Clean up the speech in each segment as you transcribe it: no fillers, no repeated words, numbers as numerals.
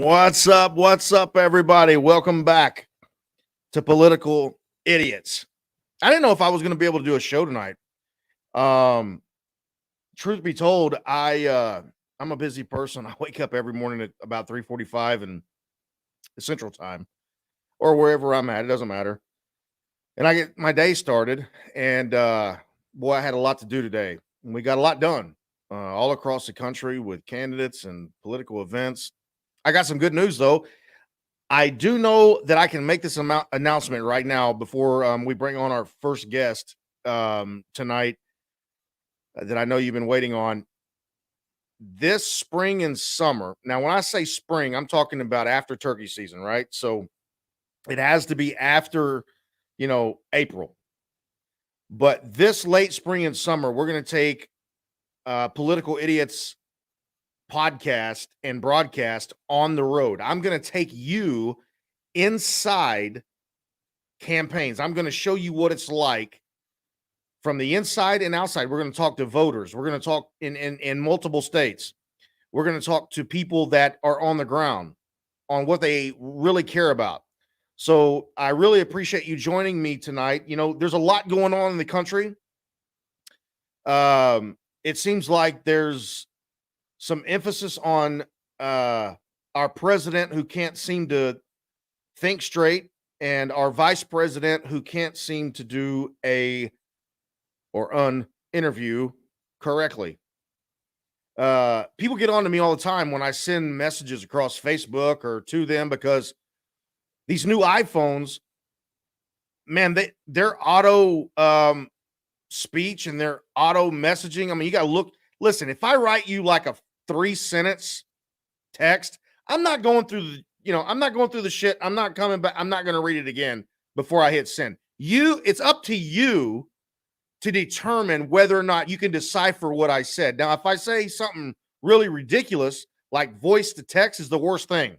What's up? What's up, everybody? Welcome back to Political Idiots. I didn't know if I was going to be able to do a show tonight. Um, Truth be told, I'm a busy person. I wake up every morning at about 3:45 in Central Time or wherever I'm at. It doesn't matter. And I get my day started. And boy, I had a lot to do today. And we got a lot done all across the country with candidates and political events. I got some good news though. I do know that I can make this announcement right now before we bring on our first guest tonight that I know you've been waiting on. This spring and summer. Now, when I say spring, I'm talking about after turkey season, right? So it has to be after, April. But this late spring and summer, we're going to take Political Idiots podcast and broadcast on the road. I'm going to take you inside campaigns. I'm going to show you what it's like from the inside and outside. We're going to talk to voters. We're going to talk in multiple states. We're going to talk to people that are on the ground on what they really care about. So I really appreciate you joining me tonight. There's a lot going on in the country. It seems like there's some emphasis on our president who can't seem to think straight and our vice president who can't seem to do an interview correctly. People get on to me all the time when I send messages across Facebook or to them because these new iPhones, man, their auto speech and their auto messaging. I mean, you got to look. Listen, if I write you like a 3-sentence text, I'm not going through the shit. I'm not coming back. I'm not going to read it again before I hit send. It's up to you to determine whether or not you can decipher what I said. Now, if I say something really ridiculous, like voice to text is the worst thing.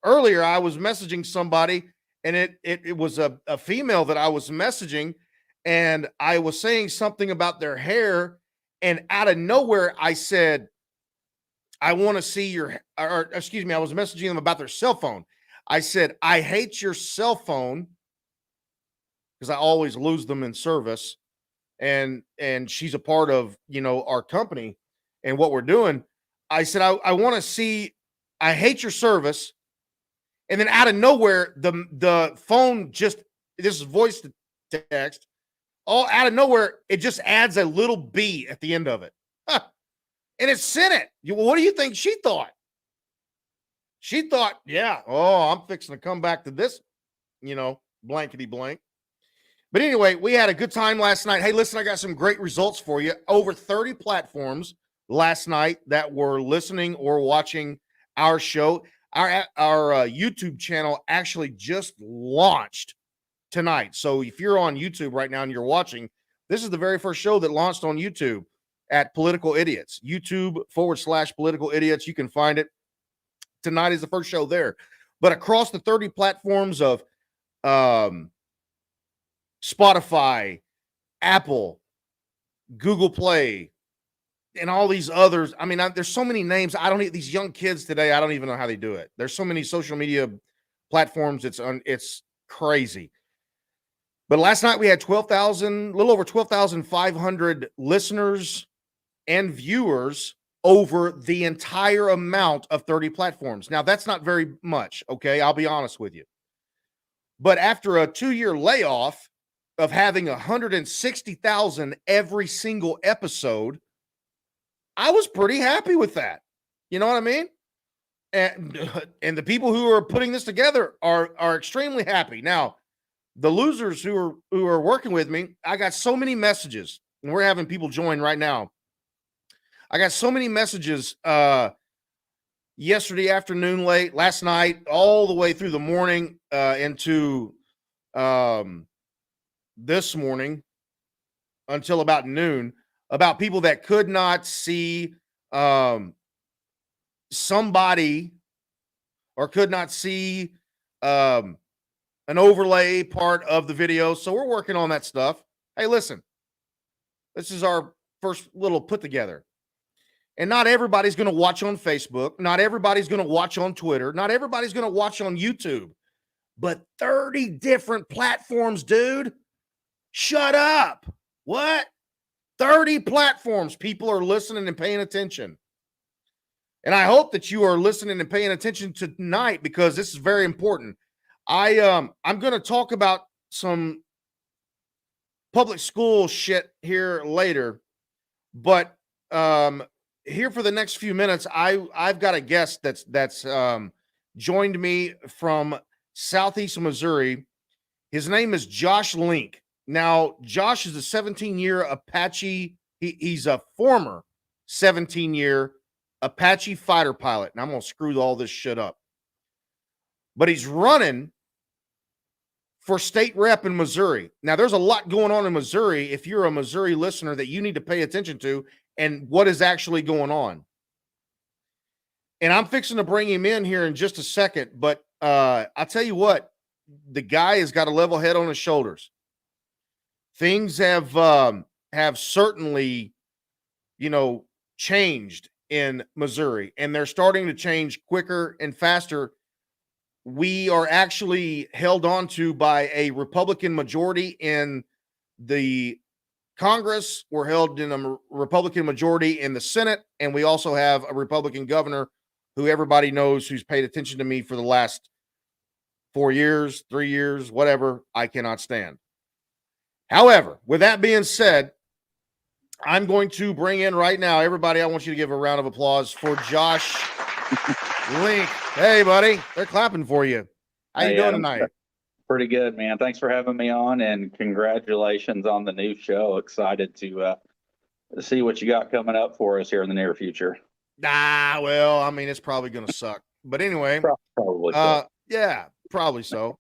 Earlier, I was messaging somebody and it was a female that I was messaging, and I was saying something about their hair. And out of nowhere, I said, I want to see I was messaging them about their cell phone. I said, I hate your cell phone because I always lose them in service. And she's a part of, our company and what we're doing. I said, I want to see, I hate your service. And then out of nowhere, the phone this is voice to text. All out of nowhere, it just adds a little B at the end of it. Huh. And it sent it. What do you think she thought? She thought, yeah, I'm fixing to come back to this, blankety blank. But anyway, we had a good time last night. Hey, listen, I got some great results for you. Over 30 platforms last night that were listening or watching our show. Our YouTube channel actually just launched tonight. So if you're on YouTube right now and you're watching, this is the very first show that launched on YouTube at Political Idiots, YouTube/Political Idiots. You can find it. Tonight is the first show there. But across the 30 platforms of Spotify, Apple, Google Play, and all these others. I mean, there's so many names. These young kids today, I don't even know how they do it. There's so many social media platforms. It's crazy. But last night we had a little over 12,500 listeners and viewers over the entire amount of 30 platforms. Now, that's not very much, okay? I'll be honest with you. But after a 2-year layoff of having 160,000 every single episode, I was pretty happy with that. You know what I mean? And the people who are putting this together are extremely happy. Now, the losers who are working with me, I got so many messages, and we're having people join right now. I got so many messages yesterday afternoon, last night, all the way through the morning into this morning until about noon, about people that could not see somebody or could not see an overlay part of the video. So we're working on that stuff. Hey, listen, this is our first little put together. And not everybody's going to watch on Facebook. Not everybody's going to watch on Twitter. Not everybody's going to watch on YouTube. But 30 different platforms, dude. Shut up. What? 30 platforms. People are listening and paying attention. And I hope that you are listening and paying attention tonight, because this is very important. I'm going to talk about some public school shit here later, but here for the next few minutes, I've got a guest that's joined me from Southeast Missouri. His name is Josh Link. Now, Josh is a 17-year Apache. He's a former 17-year Apache fighter pilot, and I'm going to screw all this shit up. But he's running for state rep in Missouri. Now, there's a lot going on in Missouri, if you're a Missouri listener, that you need to pay attention to and what is actually going on. And I'm fixing to bring him in here in just a second, but I'll tell you what, the guy has got a level head on his shoulders. Things have certainly, changed in Missouri, and they're starting to change quicker and faster. We are actually held on to by a Republican majority in the Congress. We're held in a Republican majority in the Senate, and we also have a Republican governor who everybody knows, who's paid attention to me for the last 4 years, 3 years, whatever. I cannot stand. However, with that being said, I'm going to bring in right now, everybody, I want you to give a round of applause for Josh Link. Hey, buddy. They're clapping for you. How you doing tonight? Pretty good, man. Thanks for having me on, and congratulations on the new show. Excited to see what you got coming up for us here in the near future. Well, I mean, it's probably going to suck. But anyway. Probably so. Yeah, probably so.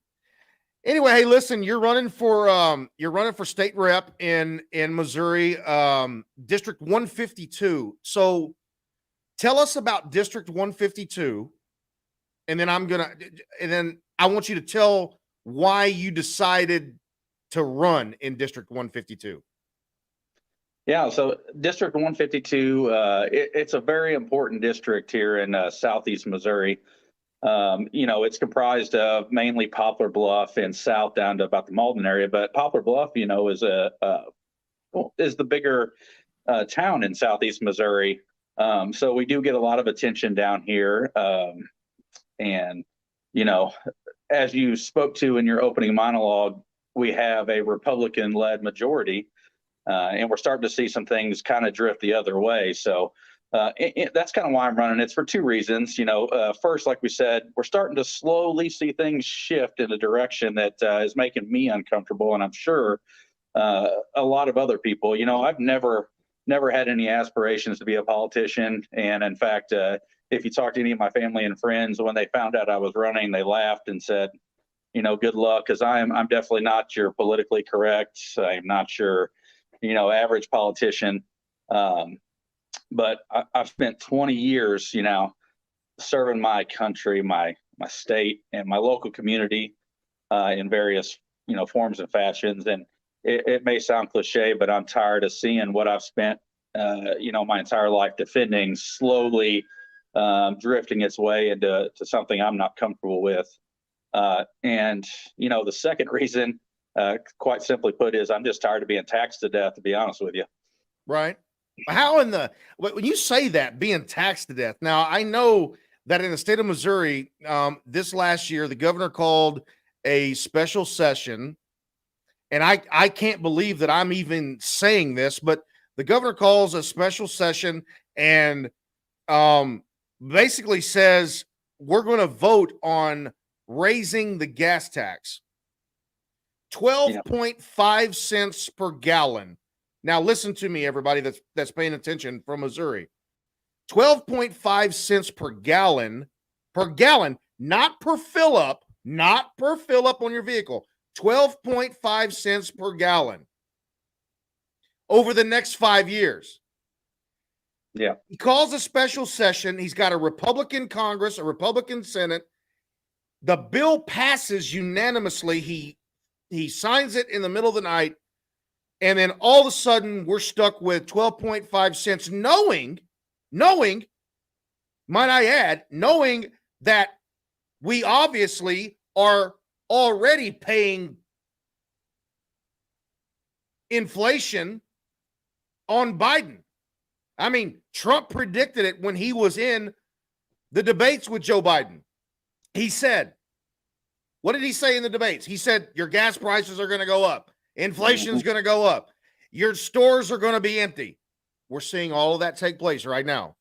Anyway, hey, listen, you're running for state rep in Missouri, District 152. So tell us about District 152, and then I want you to tell why you decided to run in District 152. Yeah, so District 152, it's a very important district here in Southeast Missouri. It's comprised of mainly Poplar Bluff and south down to about the Malden area, but Poplar Bluff, is the bigger town in Southeast Missouri. So we do get a lot of attention down here. And as you spoke to in your opening monologue, we have a Republican-led majority, and we're starting to see some things kind of drift the other way. So that's kind of why I'm running. It's for two reasons. First, like we said, we're starting to slowly see things shift in a direction that is making me uncomfortable, and I'm sure a lot of other people. I've never had any aspirations to be a politician, and in fact, if you talk to any of my family and friends, when they found out I was running, they laughed and said, good luck, because I'm definitely not your politically correct. I'm not your average politician. But I've spent 20 years, serving my country, my state, and my local community in various, forms and fashions. And it may sound cliche, but I'm tired of seeing what I've spent, my entire life defending slowly drifting its way into something I'm not comfortable with. And the second reason, quite simply put, is I'm just tired of being taxed to death, to be honest with you. Right. How when you say that, being taxed to death? Now, I know that in the state of Missouri, this last year, the governor called a special session, and I can't believe that I'm even saying this, but the governor calls a special session and basically says we're going to vote on raising the gas tax 12.5 cents per gallon. Now, listen to me, everybody that's paying attention from Missouri. 12.5 cents per gallon, not per fill up on your vehicle. 12.5 cents per gallon over the next 5 years. Yeah. He calls a special session. He's got a Republican Congress, a Republican Senate. The bill passes unanimously. He signs it in the middle of the night. And then all of a sudden, we're stuck with 12.5 cents, knowing knowing, might I add, knowing that we obviously are already paying inflation on Biden. I mean, Trump predicted it when he was in the debates with Joe Biden. He said, what did he say in the debates? He said, your gas prices are going to go up. Inflation is going to go up. Your stores are going to be empty. We're seeing all of that take place right now.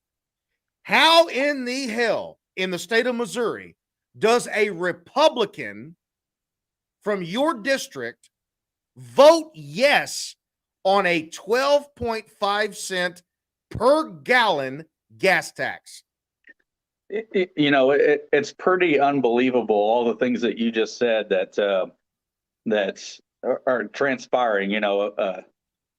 How in the hell in the state of Missouri does a Republican from your district vote yes on a 12.5 cent per gallon gas tax? It's pretty unbelievable, all the things that you just said that are transpiring.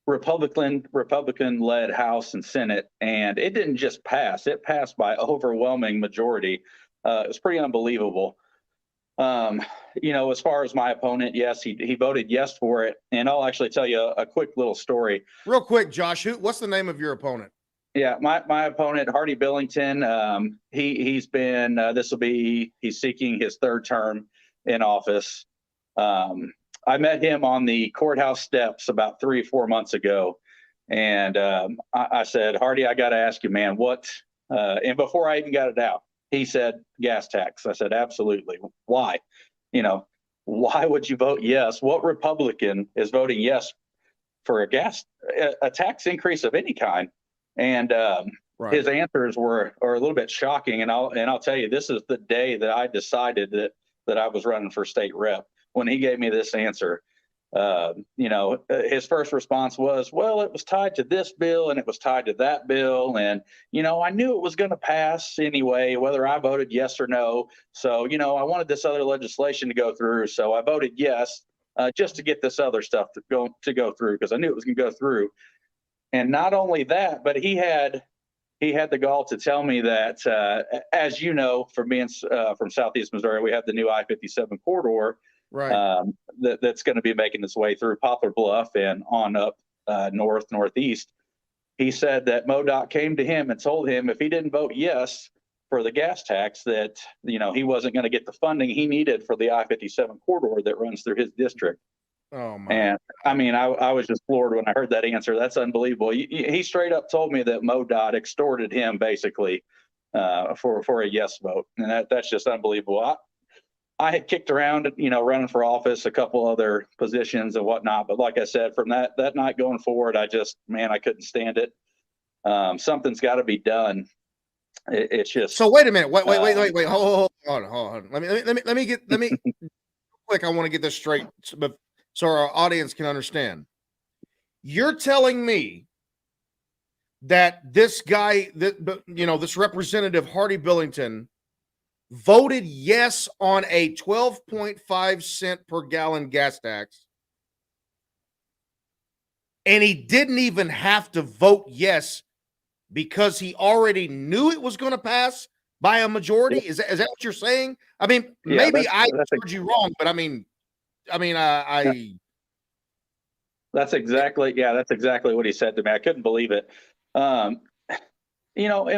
Republican-led House and Senate, and it didn't just pass; it passed by overwhelming majority. It was pretty unbelievable. As far as my opponent, yes, he voted yes for it, and I'll actually tell you a quick little story. Real quick, Josh, what's the name of your opponent? Yeah, my opponent, Hardy Billington, he's been he's seeking his third term in office. I met him on the courthouse steps about 3 or 4 months ago, and I said, Hardy, I got to ask you, man, what? And before I even got it out, he said gas tax. I said, absolutely. Why? Why would you vote yes? What Republican is voting yes for a tax increase of any kind? And Right. His answers are a little bit shocking. And I'll tell you, this is the day that I decided that I was running for state rep. When he gave me this answer, his first response was, well, it was tied to this bill and it was tied to that bill. And, I knew it was going to pass anyway, whether I voted yes or no. So, I wanted this other legislation to go through. So I voted yes, just to get this other stuff to go through, because I knew it was going to go through. And not only that, but he had the gall to tell me that, as you know, from being from Southeast Missouri, we have the new I-57 corridor, right? That's going to be making its way through Poplar Bluff and on up northeast. He said that MoDOT came to him and told him if he didn't vote yes for the gas tax, that he wasn't going to get the funding he needed for the I-57 corridor that runs through his district. Oh my! And I mean, I was just floored when I heard that answer. That's unbelievable. He straight up told me that MoDOT extorted him basically for a yes vote, and that's just unbelievable. I had kicked around, running for office, a couple other positions and whatnot, but like I said, from that night going forward, I couldn't stand it. Something's got to be done. It's just. So wait a minute. Wait. Hold on. Let me quick. I want to get this straight, so our audience can understand. You're telling me that this guy, this representative Hardy Billington, voted yes on a 12.5 cent per gallon gas tax, and he didn't even have to vote yes because he already knew it was going to pass by a majority? Is that what you're saying? I mean, maybe I heard you wrong, but I mean, that's exactly what he said to me. I couldn't believe it. And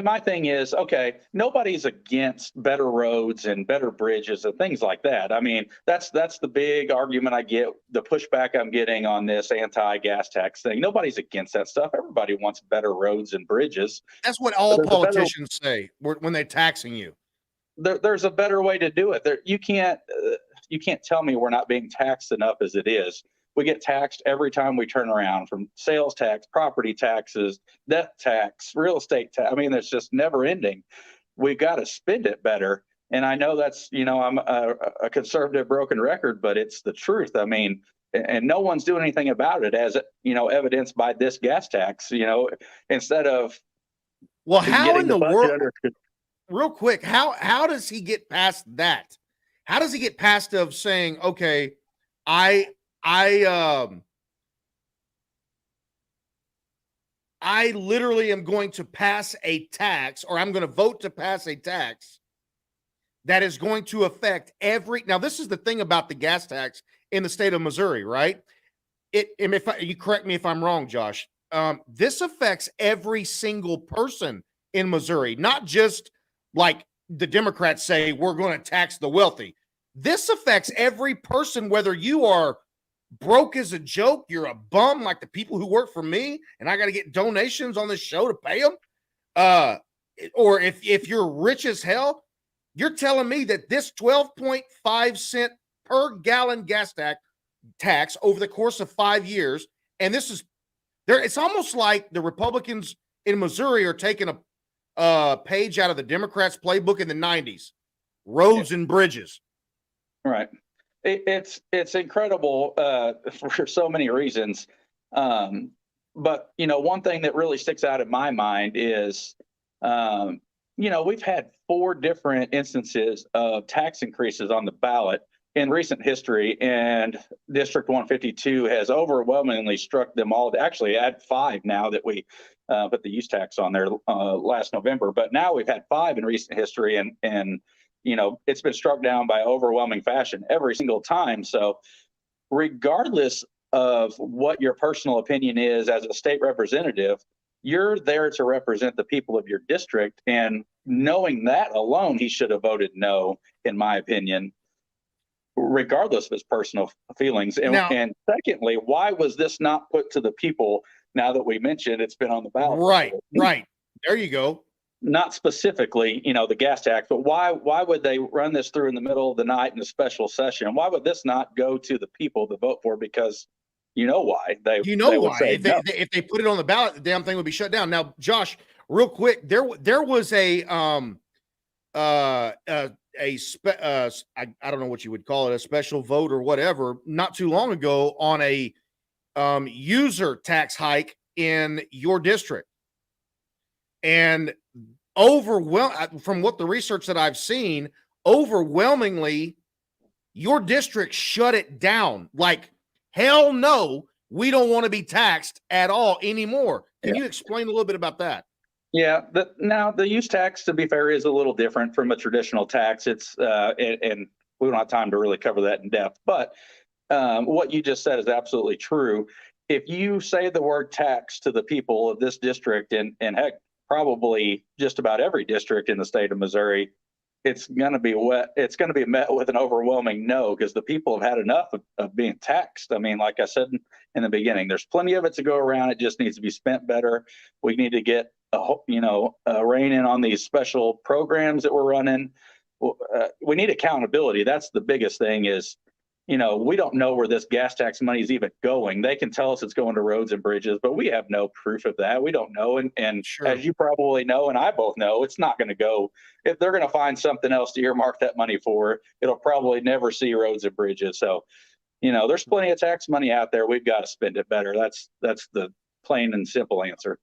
my thing is, okay, nobody's against better roads and better bridges and things like that. I mean, that's the big argument I get, the pushback I'm getting on this anti-gas tax thing. Nobody's against that stuff. Everybody wants better roads and bridges. That's what all politicians say when they're taxing you. There's a better way to do it. You can't tell me we're not being taxed enough as it is. We get taxed every time we turn around, from sales tax, property taxes, death tax, real estate tax. I mean, it's just never ending. We've got to spend it better. And I know that's, I'm a conservative broken record, but it's the truth. I mean, and no one's doing anything about it, as, evidenced by this gas tax, instead of. Well, how in the world, real quick, how does he get past that? How does he get past of saying, okay, I literally am going to pass a tax, or I'm going to vote to pass a tax that is going to affect now, this is the thing about the gas tax in the state of Missouri, right? You correct me if I'm wrong, Josh. This affects every single person in Missouri, not just like the Democrats say we're going to tax the wealthy. This affects every person, whether you are broke as a joke, you're a bum like the people who work for me, and I got to get donations on this show to pay them. Or if you're rich as hell, you're telling me that this 12.5 cent per gallon gas tax over the course of 5 years, and this is there, it's almost like the Republicans in Missouri are taking a page out of the Democrats' playbook in the 90s, roads and bridges. Right. It's incredible for so many reasons. But, one thing that really sticks out in my mind is, we've had 4 different instances of tax increases on the ballot in recent history, and District 152 has overwhelmingly struck them all. Actually, add 5 now that we put the use tax on there last November. But now we've had 5 in recent history, and it's been struck down by overwhelming fashion every single time. So regardless of what your personal opinion is as a state representative, you're there to represent the people of your district. And knowing that alone, he should have voted no, in my opinion, regardless of his personal feelings. And secondly, why was this not put to the people now that we mentioned it's been on the ballot? Right. There you go. Not specifically, the gas tax, but why would they run this through in the middle of the night in a special session? Why would this not go to the people to vote for? Because why they would say no. If they put it on the ballot, the damn thing would be shut down. Now, Josh, real quick, there was I don't know what you would call it, a special vote or whatever, not too long ago on a user tax hike in your district. And from what the research that I've seen, overwhelmingly, your district shut it down. Like, hell no, we don't want to be taxed at all anymore. Can you explain a little bit about that? Yeah. Now, the use tax, to be fair, is a little different from a traditional tax. It's and we don't have time to really cover that in depth. But what you just said is absolutely true. If you say the word tax to the people of this district, and heck, probably just about every district in the state of Missouri, it's going to be met with an overwhelming no, because the people have had enough of being taxed. I mean, like I said in the beginning, there's plenty of it to go around. It just needs to be spent better. We need to get a rein in on these special programs that we're running. We need accountability. That's the biggest thing is, we don't know where this gas tax money is even going. They can tell us it's going to roads and bridges, but we have no proof of that. We don't know. And Sure. As you probably know, and I both know, it's not going to go. If they're going to find something else to earmark that money for, it'll probably never see roads and bridges. So, there's plenty of tax money out there. We've got to spend it better. That's the plain and simple answer.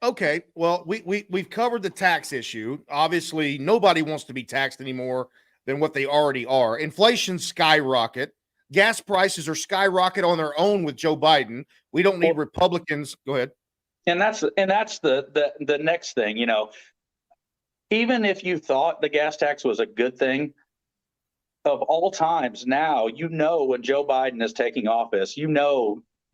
Okay. Well, we've covered the tax issue. Obviously, nobody wants to be taxed anymore than what they already are. Inflation skyrocket. Gas prices are skyrocket on their own with Joe Biden. We don't need Republicans. Go ahead. And that's the next thing. Even if you thought the gas tax was a good thing, of all times now, when Joe Biden is taking office,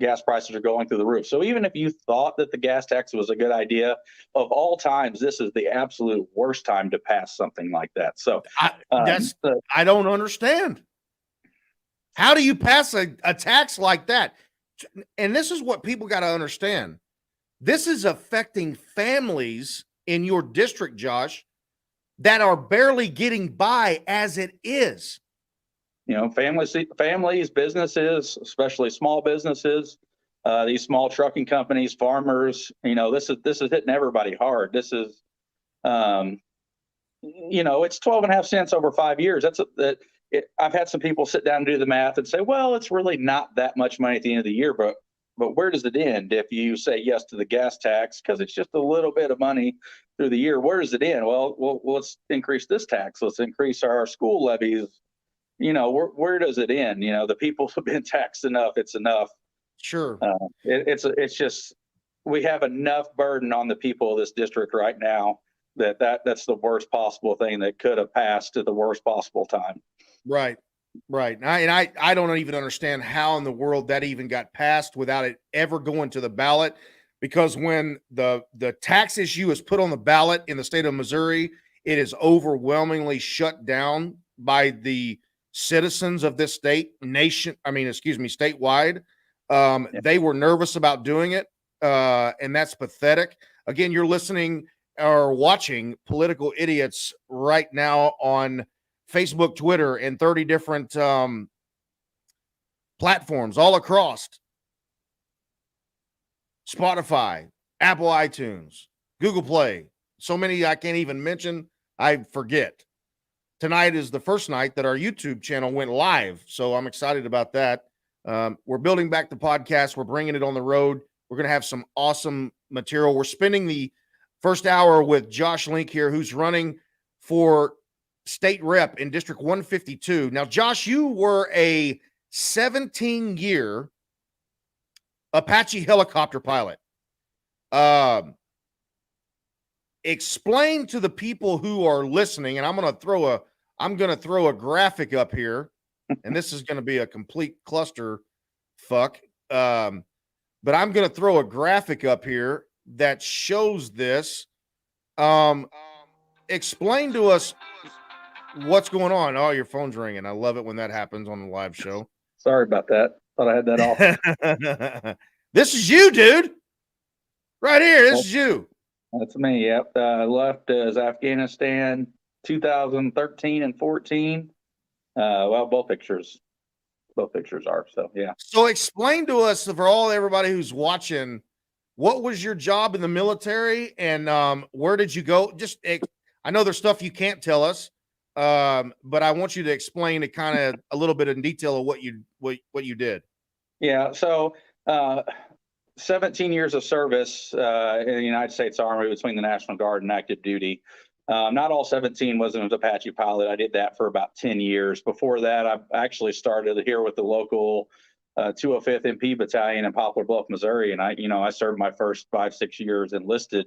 gas prices are going through the roof. So even if you thought that the gas tax was a good idea, of all times, this is the absolute worst time to pass something like that. So I don't understand. How do you pass a tax like that? And this is what people got to understand. This is affecting families in your district, Josh, that are barely getting by as it is. Families, businesses, especially small businesses, these small trucking companies, farmers, this is hitting everybody hard. This is, it's 12.5 cents over 5 years. I've had some people sit down and do the math and say, well, it's really not that much money at the end of the year, but where does it end if you say yes to the gas tax? Because it's just a little bit of money through the year. Where does it end? Well, let's increase this tax. Let's increase our school levies. Where does it end? The people have been taxed enough. It's enough. Sure. It's just, we have enough burden on the people of this district right now that's the worst possible thing that could have passed at the worst possible time. Right. And I don't even understand how in the world that even got passed without it ever going to the ballot. because when the tax issue is put on the ballot in the state of Missouri, it is overwhelmingly shut down by the citizens of this statewide. They were nervous about doing it, and that's pathetic. Again, you're listening or watching Political Idiots right now on Facebook, Twitter, and 30 different platforms all across. Spotify, Apple iTunes, Google Play. So many I can't even mention. I forget. Tonight is the first night that our YouTube channel went live, so I'm excited about that. We're building back the podcast. We're bringing it on the road. We're going to have some awesome material. We're spending the first hour with Josh Link here, who's running for state rep in District 152. Now, Josh, you were a 17-year Apache helicopter pilot. Explain to the people who are listening, and I'm going to throw a graphic up here, and this is going to be a complete cluster fuck. But I'm going to throw a graphic up here that shows this. Explain to us what's going on. Oh, your phone's ringing. I love it when that happens on the live show. Sorry about that. Thought I had that off. This is you, dude. Right here. This is you. That's me. Yep. I left as Afghanistan 2013 and 14. Well, both pictures are. So, yeah. So explain to us, for everybody who's watching, what was your job in the military and where did you go? I know there's stuff you can't tell us, but I want you to explain it kind of a little bit in detail of what you did. Yeah. So 17 years of service in the United States Army between the National Guard and active duty. Not all 17 was an Apache pilot. I did that for about 10 years. Before that, I actually started here with the local 205th MP Battalion in Poplar Bluff, Missouri. And I served my first 5-6 years enlisted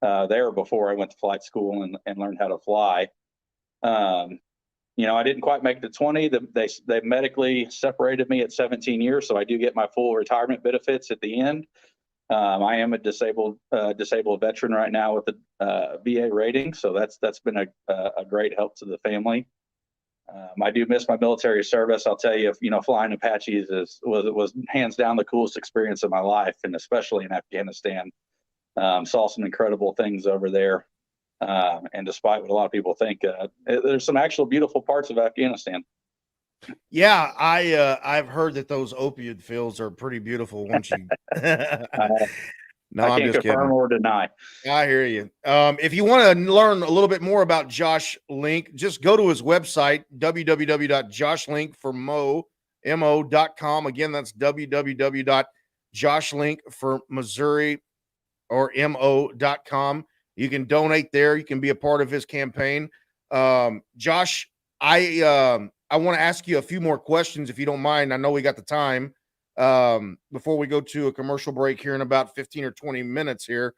there before I went to flight school and learned how to fly. I didn't quite make the 20. They medically separated me at 17 years, so I do get my full retirement benefits at the end. I am a disabled veteran right now with the VA rating, so that's been a great help to the family. I do miss my military service. I'll tell you, flying Apaches was hands down the coolest experience of my life, and especially in Afghanistan. Saw some incredible things over there. And despite what a lot of people think, there's some actual beautiful parts of Afghanistan. Yeah, I've heard that those opioid fields are pretty beautiful once you. No, I can't confirm or deny. I hear you. If you want to learn a little bit more about Josh Link, just go to his website, www.joshlinkformo.com. Again, that's www.joshlinkformissouri or mo.com. You can donate there. You can be a part of his campaign. Josh, I want to ask you a few more questions, if you don't mind. I know we got the time before we go to a commercial break here in about 15 or 20 minutes here.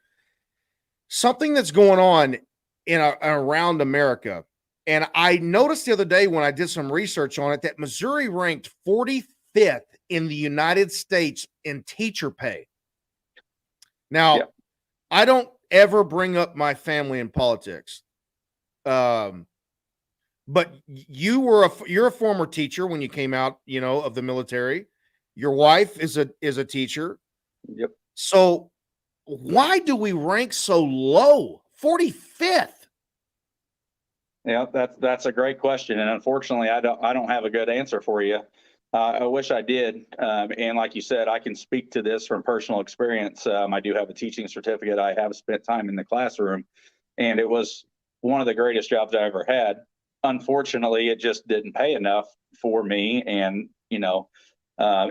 Something that's going on around America. And I noticed the other day when I did some research on it that Missouri ranked 45th in the United States in teacher pay. Now, I don't ever bring up my family in politics. But you're a former teacher when you came out, of the military. Your wife is a teacher. Yep. So why do we rank so low? 45th. Yeah, that's a great question. And unfortunately, I don't have a good answer for you. I wish I did. And like you said, I can speak to this from personal experience. I do have a teaching certificate. I have spent time in the classroom, and it was one of the greatest jobs I ever had. Unfortunately, it just didn't pay enough for me. And,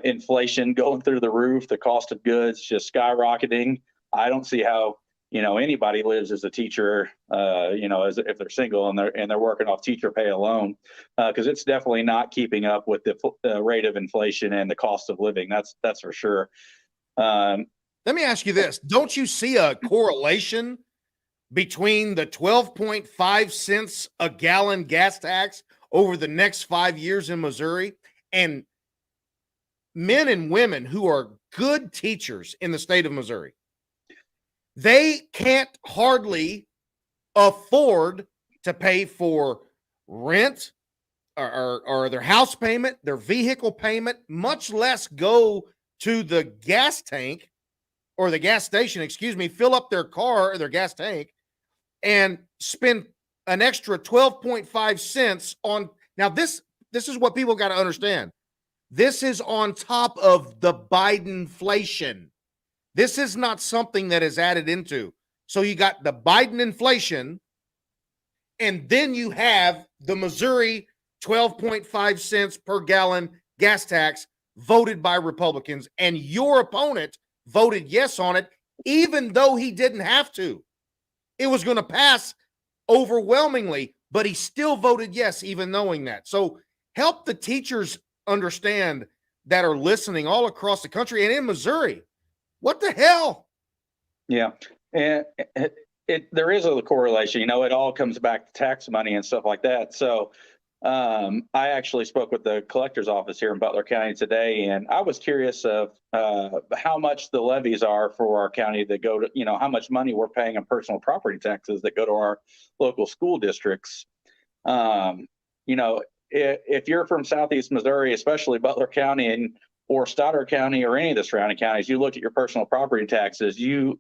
inflation going through the roof, the cost of goods just skyrocketing. I don't see how, anybody lives as a teacher, as if they're single and they're working off teacher pay alone, because it's definitely not keeping up with the rate of inflation and the cost of living. That's for sure. Let me ask you this. Don't you see a correlation between the 12.5 cents a gallon gas tax over the next 5 years in Missouri and men and women who are good teachers in the state of Missouri? They can't hardly afford to pay for rent or their house payment, their vehicle payment, much less go to the gas tank or the gas station, excuse me, fill up their car or their gas tank and spend an extra 12.5 cents on. Now this is what people got to understand. This is on top of the Biden inflation. This is not something that is added into. So you got the Biden inflation, and then you have the Missouri 12.5 cents per gallon gas tax voted by Republicans, and your opponent voted yes on it, even though he didn't have to. It was going to pass overwhelmingly, but he still voted yes, even knowing that. So help the teachers understand that are listening all across the country and in Missouri. What the hell? Yeah. And there is a correlation, it all comes back to tax money and stuff like that. So I actually spoke with the collector's office here in Butler County today, and I was curious of how much the levies are for our county that go to, how much money we're paying in personal property taxes that go to our local school districts. If you're from Southeast Missouri, especially Butler County or Stoddard County or any of the surrounding counties, you look at your personal property taxes, you've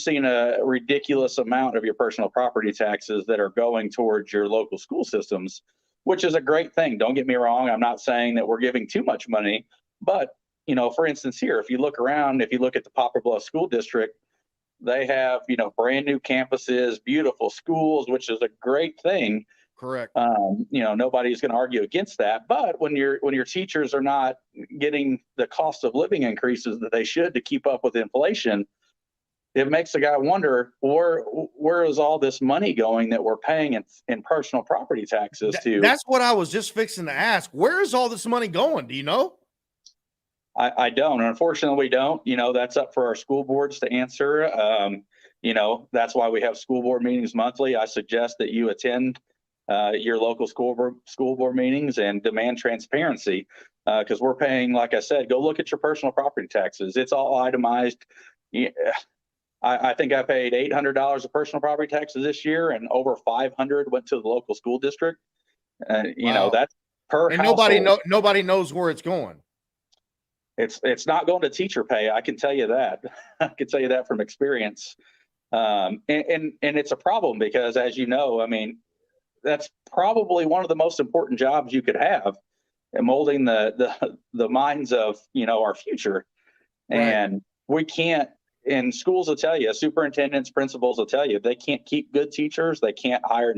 seen a ridiculous amount of your personal property taxes that are going towards your local school systems, which is a great thing. Don't get me wrong. I'm not saying that we're giving too much money, but, for instance, here, if you look around, if you look at the Poplar Bluff School District, they have, brand new campuses, beautiful schools, which is a great thing. Correct. Nobody's going to argue against that. But when your teachers are not getting the cost of living increases that they should to keep up with inflation, it makes the guy wonder where is all this money going that we're paying in personal property taxes to? That's what I was just fixing to ask. Where is all this money going? Do you know? I don't. Unfortunately, we don't. That's up for our school boards to answer. That's why we have school board meetings monthly. I suggest that you attend your local school board meetings and demand transparency, because we're paying, like I said, go look at your personal property taxes. It's all itemized. Yeah. I think I paid $800 of personal property taxes this year, and over 500 went to the local school district. Wow. That's per and household. Nobody knows where it's going. It's not going to teacher pay. I can tell you that. I can tell you that from experience. And it's a problem because, as you know, that's probably one of the most important jobs you could have in molding the minds of, our future. Right. And we can't. And schools will tell you, superintendents, principals will tell you, they can't keep good teachers. They can't hire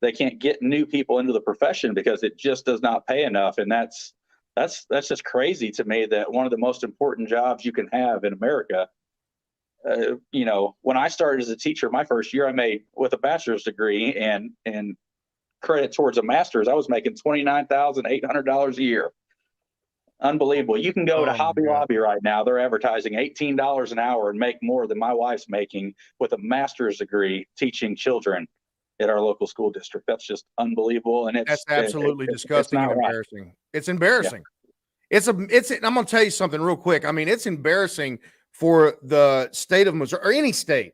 they can't get new people into the profession because it just does not pay enough. And that's just crazy to me, that one of the most important jobs you can have in America. When I started as a teacher, my first year I made with a bachelor's degree and credit towards a master's, I was making $29,800 a year. Unbelievable. You can go to Hobby Lobby right now. They're advertising $18 an hour and make more than my wife's making with a master's degree teaching children at our local school district. That's just unbelievable. And that's absolutely disgusting and embarrassing. Right. It's embarrassing. Yeah. I'm going to tell you something real quick. It's embarrassing for the state of Missouri or any state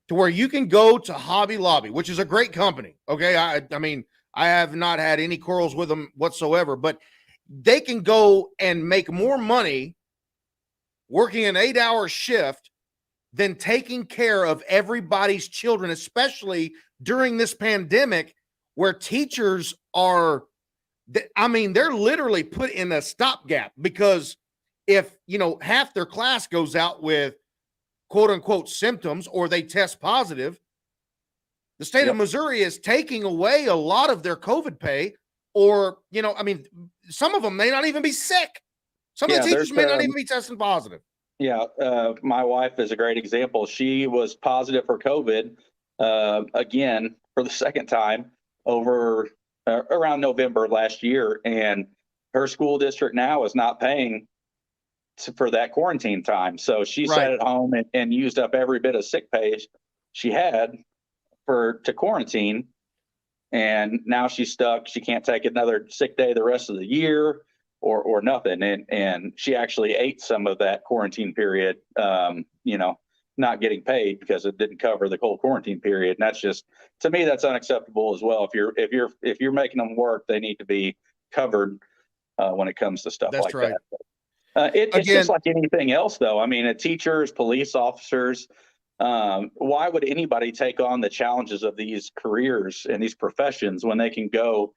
to where you can go to Hobby Lobby, which is a great company. Okay. I have not had any quarrels with them whatsoever, but they can go and make more money working an 8-hour shift than taking care of everybody's children, especially during this pandemic where teachers are, they're literally put in a stopgap because if, half their class goes out with quote unquote symptoms or they test positive, the state of Missouri is taking away a lot of their COVID pay. Or, some of them may not even be sick. Some of the teachers may not even be testing positive. Yeah. My wife is a great example. She was positive for COVID again for the second time over around November last year. And her school district now is not paying for that quarantine time. So she sat at home and used up every bit of sick pay she had to quarantine. And now she's stuck. She can't take another sick day the rest of the year or nothing. And she actually ate some of that quarantine period, not getting paid because it didn't cover the whole quarantine period. And that's just, to me, that's unacceptable as well. If you're making them work, they need to be covered when it comes to stuff That's like right. that. It's just like anything else, though. I mean, teachers, police officers, why would anybody take on the challenges of these careers and these professions when they can go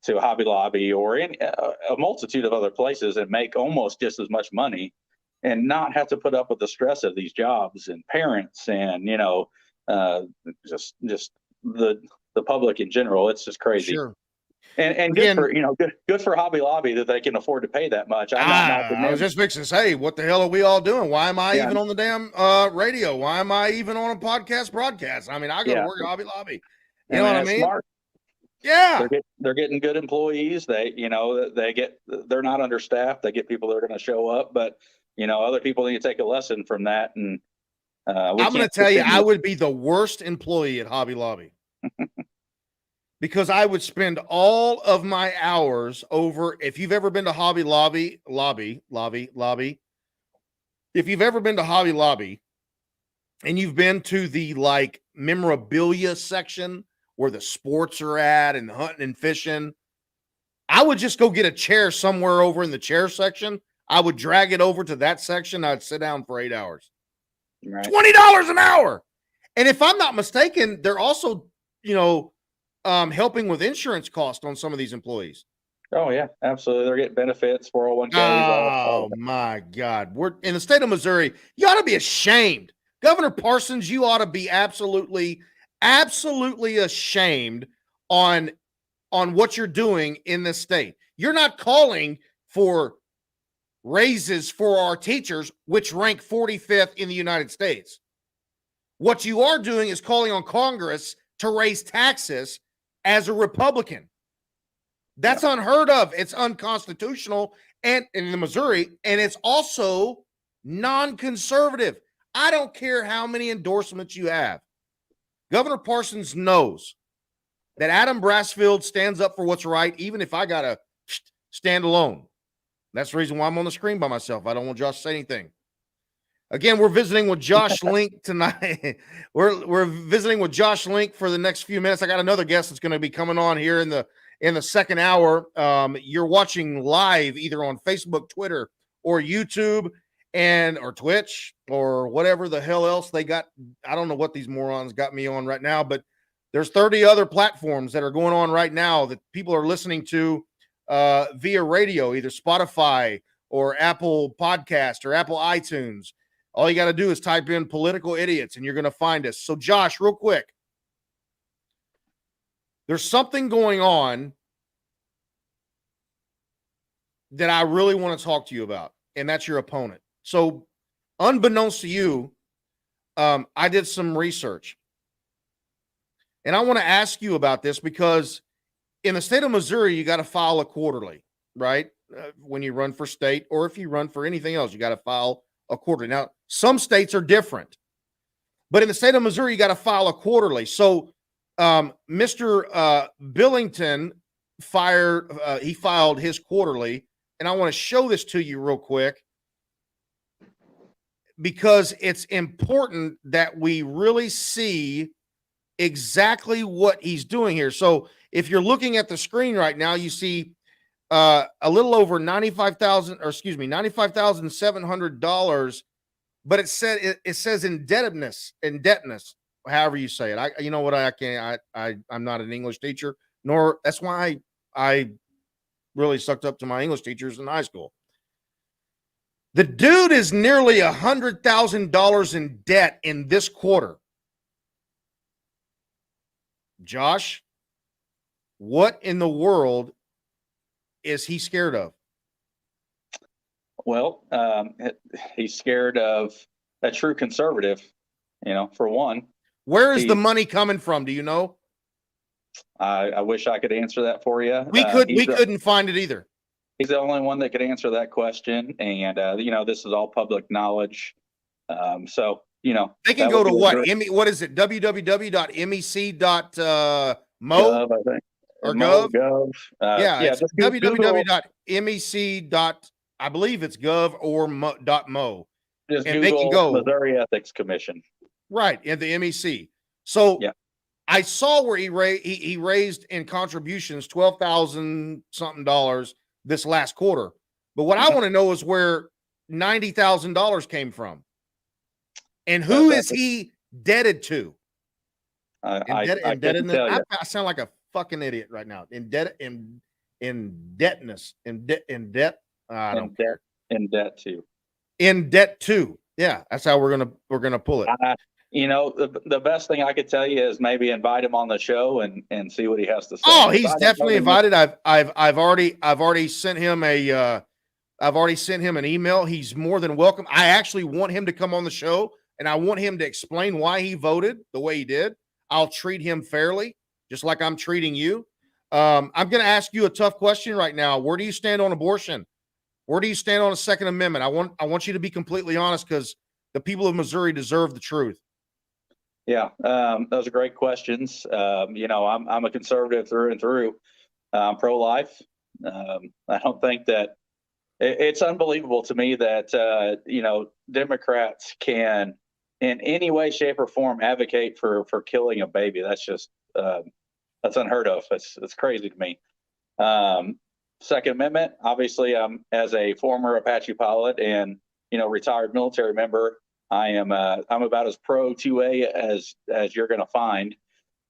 to Hobby Lobby or in a multitude of other places and make almost just as much money and not have to put up with the stress of these jobs and parents and, just the public in general? It's just crazy. Sure. And good for, good for Hobby Lobby that they can afford to pay that much. I'm not knocking I was them. just fixing to say, what the hell are we all doing? Why am I Yeah. even on the damn radio? Why am I even on a podcast broadcast? I mean, I go to work at Hobby Lobby. You know what I mean? Smart. Yeah. They're getting good employees. They're not understaffed. They get people that are going to show up, but other people need to take a lesson from that. And I'm going to tell you, I would be the worst employee at Hobby Lobby because I would spend all of my hours over. If you've ever been to Hobby Lobby, if you've ever been to Hobby Lobby and you've been to the like memorabilia section where the sports are at and the hunting and fishing, I would just go get a chair somewhere over in the chair section. I would drag it over to that section. I'd sit down for 8 hours. Right. $20 an hour. And if I'm not mistaken, they're also, helping with insurance costs on some of these employees. Oh yeah, absolutely. They're getting benefits, 401ks. Oh my God. We're in the state of Missouri. You ought to be ashamed. Governor Parsons, you ought to be absolutely ashamed on what you're doing in this state. You're not calling for raises for our teachers, which rank 45th in the United States. What you are doing is calling on Congress to raise taxes as a Republican. That's unheard of. It's unconstitutional and in the Missouri, and it's also non-conservative. I don't care how many endorsements you have. Governor Parsons knows that Adam Brassfield stands up for what's right, even if I got to stand alone. That's the reason why I'm on the screen by myself. I don't want Josh to say anything. Again, we're visiting with Josh Link tonight. We're visiting with Josh Link for the next few minutes. I got another guest that's going to be coming on here in the second hour. You're watching live either on Facebook, Twitter, or YouTube or Twitch or whatever the hell else they got. I don't know what these morons got me on right now, but there's 30 other platforms that are going on right now that people are listening to via radio, either Spotify or Apple Podcast or Apple iTunes. All you got to do is type in Political Idiots and you're going to find us. So Josh, real quick, there's something going on that I really want to talk to you about, and that's your opponent. So unbeknownst to you, I did some research. And I want to ask you about this because in the state of Missouri, you got to file a quarterly, right? When you run for state or if you run for anything else, you got to file a quarterly. Now, some states are different, but in the state of Missouri, you got to file a quarterly. So Mr. Billington he filed his quarterly, and I want to show this to you real quick because it's important that we really see exactly what he's doing here. So if you're looking at the screen right now, you see a little over $95,700, but it says indebtedness, however you say it. You know what? I'm not an English teacher, nor that's why I really sucked up to my English teachers in high school. The dude is nearly $100,000 in debt in this quarter. Josh, what in the world is he scared of? Well, he's scared of a true conservative, for one. Where is the money coming from? Do you know? I wish I could answer that for you. We couldn't find it either. He's the only one that could answer that question. And, this is all public knowledge. So, they can go to what? What is it? www.mec.mo Gov, I think. Or Gov? Gov. It's www.mec. I believe it's gov or .mo. Just and they can Google go Missouri Ethics Commission. right in the MEC. So Yeah. I saw where he raised in contributions $12,000 something this last quarter. But what I want to know is where $90,000 came from, and who is he indebted to? I couldn't Indebtedness. tell you. I sound like a fucking idiot right now. Indebtedness. In debt. I don't care. In debt too. In debt too. Yeah, that's how we're gonna pull it. The best thing I could tell you is maybe invite him on the show and see what he has to say. Oh, he's definitely invited. I've already sent him I've already sent him an email. He's more than welcome. I actually want him to come on the show, and I want him to explain why he voted the way he did. I'll treat him fairly, just like I'm treating you. I'm going to ask you a tough question right now. Where do you stand on abortion? Where do you stand on a Second Amendment? I want you to be completely honest, because the people of Missouri deserve the truth. Yeah, those are great questions. I'm a conservative through and through. Pro-life. I don't think that it's unbelievable to me that Democrats can, in any way, shape, or form, advocate for killing a baby. That's just that's unheard of. It's crazy to me. Second Amendment. Obviously, as a former Apache pilot and retired military member, I'm about as pro 2A as you're going to find.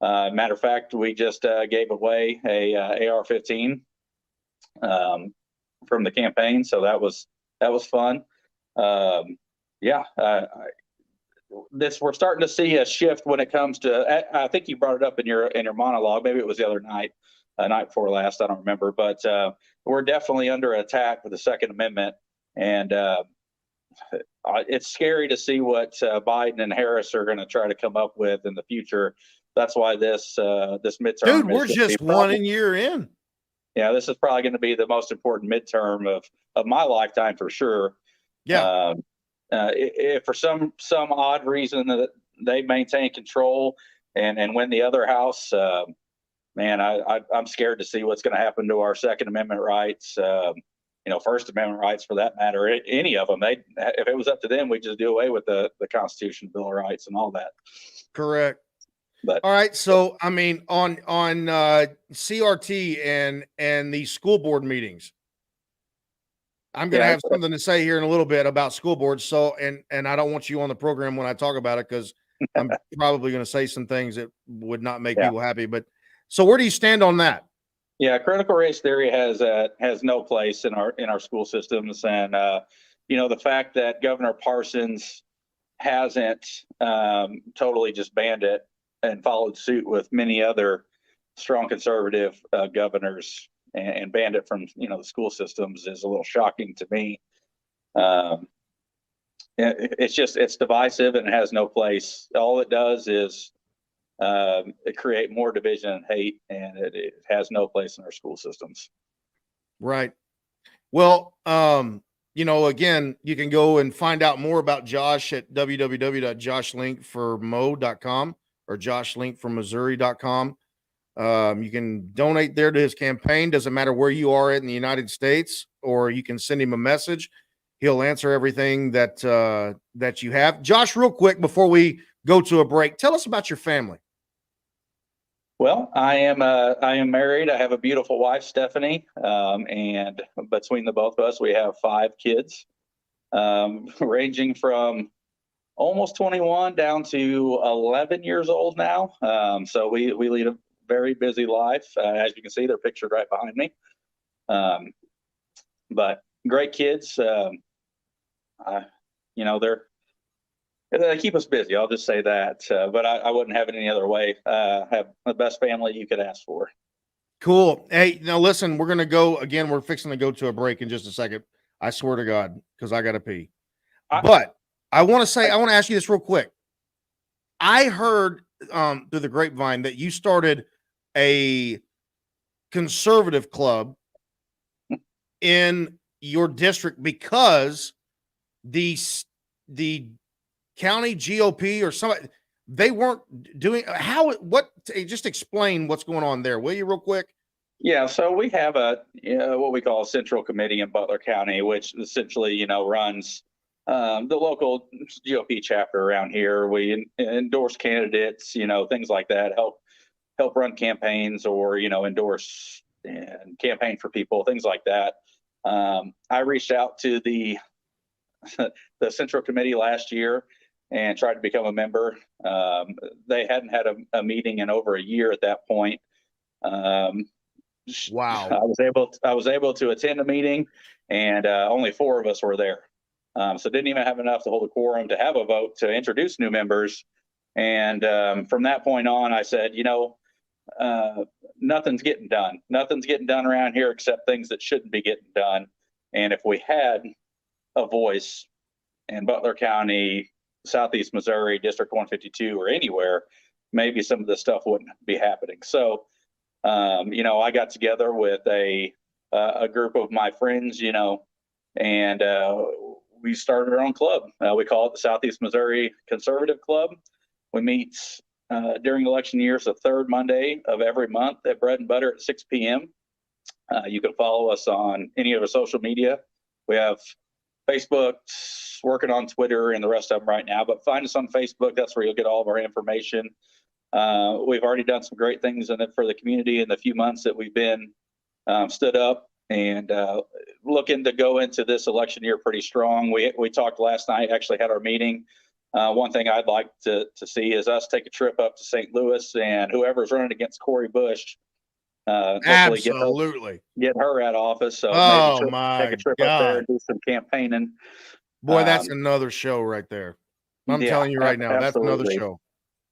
Matter of fact, we just gave away a AR-15 from the campaign, so that was fun. We're starting to see a shift when it comes to. I think you brought it up in your monologue. Maybe it was the other night, night before last. I don't remember, but we're definitely under attack with the Second Amendment, and it's scary to see what Biden and Harris are going to try to come up with in the future. That's why this midterm. Dude, we're just 1 year in. Yeah, this is probably going to be the most important midterm of my lifetime for sure. Yeah. If for some odd reason that they maintain control and win the other house, man, I'm scared to see what's going to happen to our Second Amendment rights. First Amendment rights for that matter. Any of them, if it was up to them, we'd just do away with the Constitution, Bill of Rights, and all that. Correct. But all right, so I mean, on CRT and these school board meetings, I'm going to have something to say here in a little bit about school boards. So, and I don't want you on the program when I talk about it, because I'm probably going to say some things that would not make people happy. But so, where do you stand on that? Yeah, critical race theory has no place in our school systems, and the fact that Governor Parsons hasn't totally just banned it and followed suit with many other strong conservative governors and banned it from the school systems is a little shocking to me. It's divisive and it has no place. All it does is it create more division and hate, and it has no place in our school systems. Right. Well, again, you can go and find out more about Josh at www.joshlinkformo.com or joshlinkformissouri.com. You can donate there to his campaign. Doesn't matter where you are in the United States, or you can send him a message. He'll answer everything that you have. Josh, real quick before we go to a break, tell us about your family. Well, I am married. I have a beautiful wife, Stephanie, and between the both of us, we have 5 kids, ranging from almost 21 down to 11 years old now. So we lead a very busy life. As you can see, they're pictured right behind me. But great kids. They keep us busy. I'll just say that. But I wouldn't have it any other way. Have the best family you could ask for. Cool. Hey, now listen, we're going to go again. We're fixing to go to a break in just a second. I swear to God, because I got to pee. But I want to ask you this real quick. I heard through the grapevine that you started a conservative club in your district because the county GOP or somebody, they weren't doing just explain what's going on there, will you, real quick? Yeah, so we have what we call a central committee in Butler County, which essentially runs the local GOP chapter around here. We endorse candidates, things like that, help run campaigns, or, endorse and campaign for people, things like that. I reached out to the Central Committee last year and tried to become a member. They hadn't had a meeting in over a year at that point. Wow. I was able to attend a meeting, and only 4 of us were there. So didn't even have enough to hold a quorum to have a vote to introduce new members. And from that point on, I said, nothing's getting done. Nothing's getting done around here except things that shouldn't be getting done. And if we had a voice in Butler County, Southeast Missouri, District 152, or anywhere, maybe some of this stuff wouldn't be happening. So, I got together with a group of my friends, and we started our own club. We call it the Southeast Missouri Conservative Club. We meet during election years, the third Monday of every month at Bread and Butter at 6 p.m. You can follow us on any of our social media. We have Facebook, working on Twitter and the rest of them right now, but find us on Facebook. That's where you'll get all of our information. We've already done some great things for the community in the few months that we've been stood up, and looking to go into this election year pretty strong. We talked last night, actually had our meeting. One thing I'd like to see is us take a trip up to St. Louis, and whoever's running against Cori Bush, absolutely get her out of office. So maybe take a trip up there and do some campaigning. Boy, that's another show right there. I'm telling you right now, absolutely. That's another show.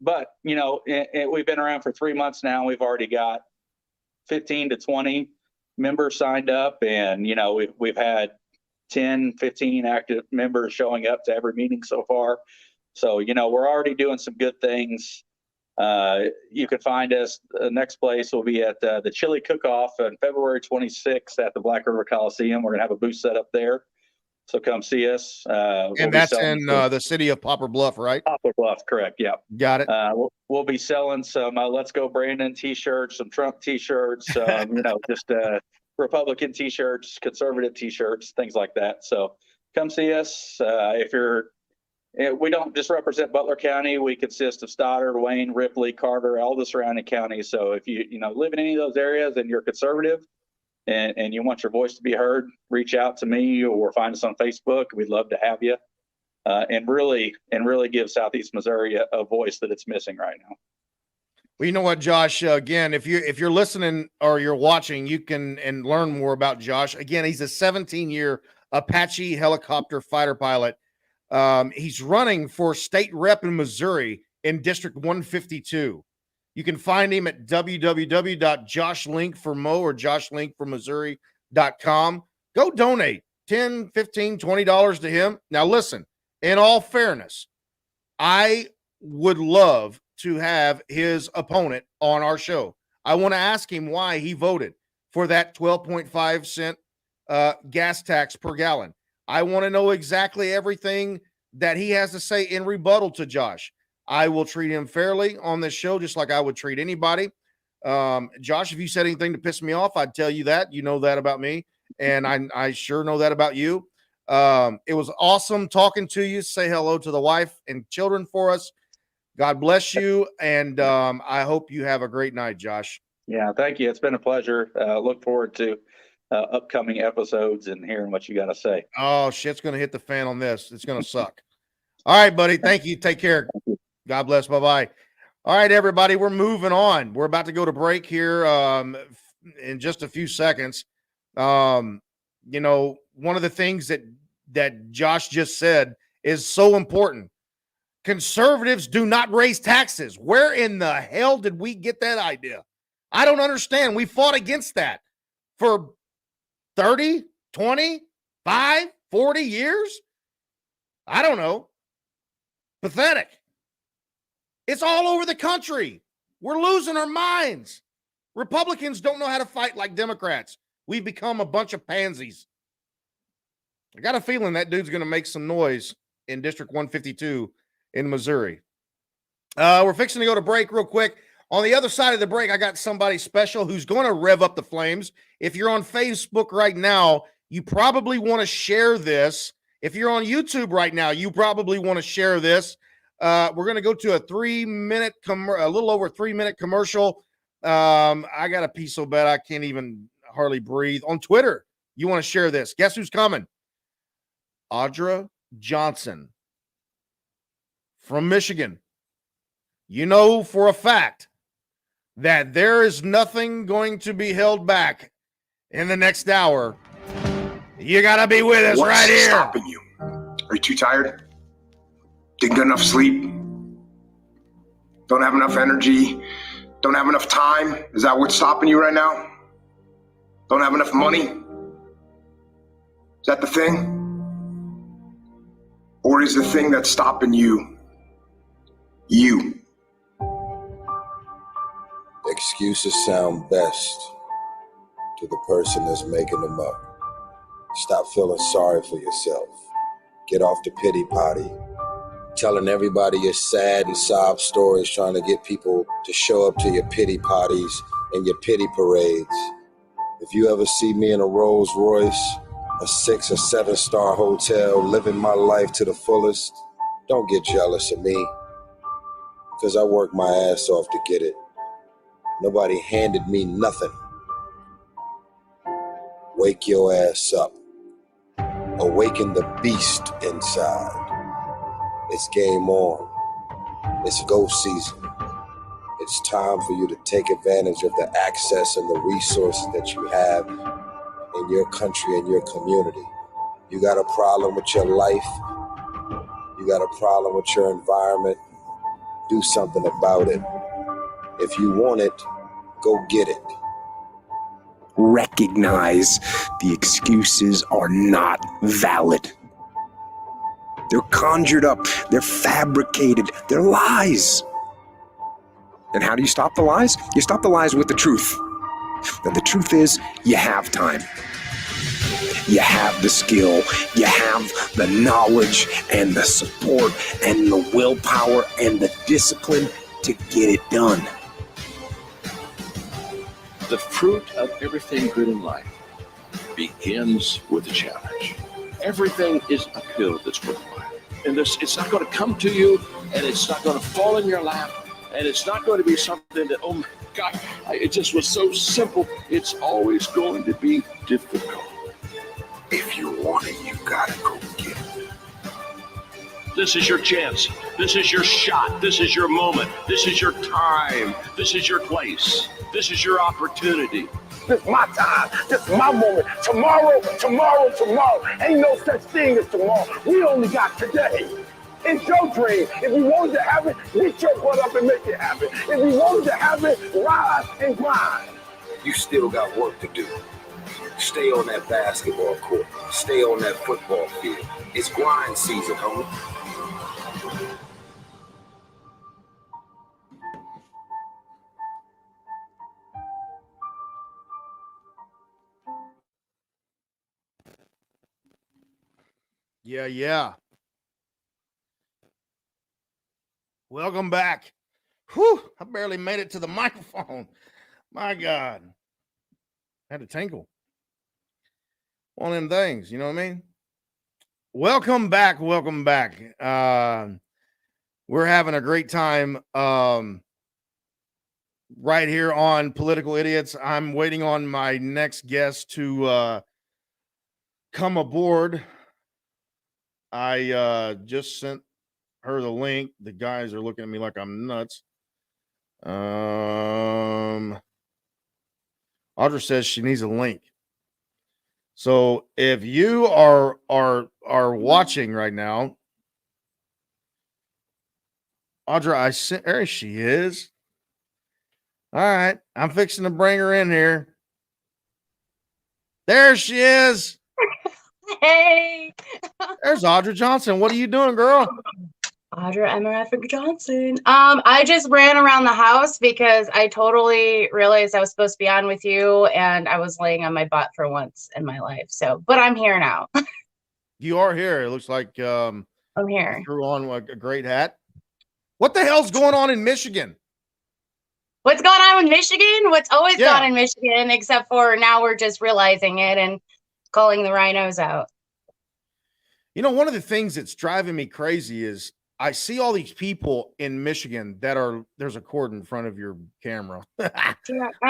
But, we've been around for 3 months now. We've already got 15 to 20 members signed up, and, we've had 10, 15 active members showing up to every meeting so far. So, we're already doing some good things. You can find us. The next place will be at the Chili Cook-Off on February 26th at the Black River Coliseum. We're going to have a booth set up there. So come see us. And that's in the city of Poplar Bluff, right? Poplar Bluff, correct. Yeah. Got it. We'll be selling some Let's Go Brandon t-shirts, some Trump t-shirts, just Republican t-shirts, conservative t-shirts, things like that. So come see us. We don't just represent Butler County. We consist of Stoddard, Wayne, Ripley, Carter, all the surrounding counties. So if you live in any of those areas and you're conservative, and you want your voice to be heard, reach out to me or find us on Facebook. We'd love to have you, and really give Southeast Missouri a voice that it's missing right now. Well, you know what, Josh? Again, if you're listening or you're watching, you can and learn more about Josh. Again, he's a 17-year Apache helicopter fighter pilot. He's running for state rep in Missouri in District 152. You can find him at www.joshlinkformo or joshlinkformissouri.com. Go donate $10, $15, $20 to him. Now, listen, in all fairness, I would love to have his opponent on our show. I want to ask him why he voted for that 12.5 cent gas tax per gallon. I want to know exactly everything that he has to say in rebuttal to Josh. I will treat him fairly on this show, just like I would treat anybody. Josh, if you said anything to piss me off, I'd tell you that. You know that about me, and I sure know that about you. It was awesome talking to you. Say hello to the wife and children for us. God bless you, and I hope you have a great night, Josh. Yeah, thank you. It's been a pleasure. Look forward to upcoming episodes and hearing what you got to say. Oh, shit's going to hit the fan on this. It's going to suck. All right, buddy. Thank you. Take care. God bless. Bye-bye. All right, everybody, we're moving on. We're about to go to break here in just a few seconds. One of the things that Josh just said is so important. Conservatives do not raise taxes. Where in the hell did we get that idea? I don't understand. We fought against that for 30, 20, 5, 40 years. I don't know. Pathetic. It's all over the country. We're losing our minds. Republicans don't know how to fight like Democrats. We've become a bunch of pansies. I got a feeling that dude's going to make some noise in District 152 in Missouri. We're fixing to go to break real quick. On the other side of the break, I got somebody special who's going to rev up the flames. If you're on Facebook right now, you probably want to share this If you're on YouTube right now, you probably want to share this. We're going to go to a 3-minute, a little over 3-minute commercial. I got to pee so bad I can't even hardly breathe. On Twitter, you want to share this. Guess who's coming? Audra Johnson from Michigan. You know for a fact that there is nothing going to be held back in the next hour. You got to be with us right here. What's stopping you? Are you too tired? Didn't get enough sleep? Don't have enough energy? Don't have enough time? Is that what's stopping you right now? Don't have enough money? Is that the thing? Or is the thing that's stopping you, you? Excuses sound best to the person that's making them up. Stop feeling sorry for yourself. Get off the pity potty. Telling everybody your sad and sob stories, trying to get people to show up to your pity potties and your pity parades. If you ever see me in a Rolls Royce, a 6 or 7-star hotel, living my life to the fullest, don't get jealous of me, because I worked my ass off to get it. Nobody handed me nothing. Wake your ass up. Awaken the beast inside. It's game on. It's go season. It's time for you to take advantage of the access and the resources that you have in your country and your community. You got a problem with your life. You got a problem with your environment. Do something about it. If you want it, go get it. Recognize the excuses are not valid. They're conjured up, they're fabricated, they're lies. And how do you stop the lies? You stop the lies with the truth. And the truth is, you have time. You have the skill, you have the knowledge and the support and the willpower and the discipline to get it done. The fruit of everything good in life begins with a challenge. Everything is uphill that's worthwhile. And it's not going to come to you, and it's not going to fall in your lap, and it's not going to be something that, oh my God, it just was so simple. It's always going to be difficult. If you want it, you gotta go get it. This is your chance. This is your shot. This is your moment. This is your time. This is your place. This is your opportunity. This is my time. This is my moment. Tomorrow. Ain't no such thing as tomorrow. We only got today. It's your dream. If you wanted to have it, get your butt up and make it happen. If you wanted to have it, rise and grind. You still got work to do. Stay on that basketball court. Stay on that football field. It's grind season, homie. Yeah. Welcome back. Whew, I barely made it to the microphone. My God. Had to tinkle. One of them things, you know what I mean? Welcome back. We're having a great time right here on Political Idiots. I'm waiting on my next guest to come aboard. I just sent her the link. The guys are looking at me like I'm nuts. Audra says she needs a link. So if you are watching right now, Audra, I sent. There she is. All right, I'm fixing to bring her in here. There she is. Hey. There's Audra Johnson. What are you doing, girl? Audra Emmereffer Johnson. I just ran around the house because I totally realized I was supposed to be on with you, and I was laying on my butt for once in my life. So, but I'm here now. You are here. It looks like I'm here. you threw on a great hat. What the hell's going on in Michigan? What's going on in Michigan? What's always gone on in Michigan, except for now we're just realizing it and calling the rhinos out. You know, one of the things that's driving me crazy is I see all these people in Michigan that are, there's a cord in front of your camera. Yeah, I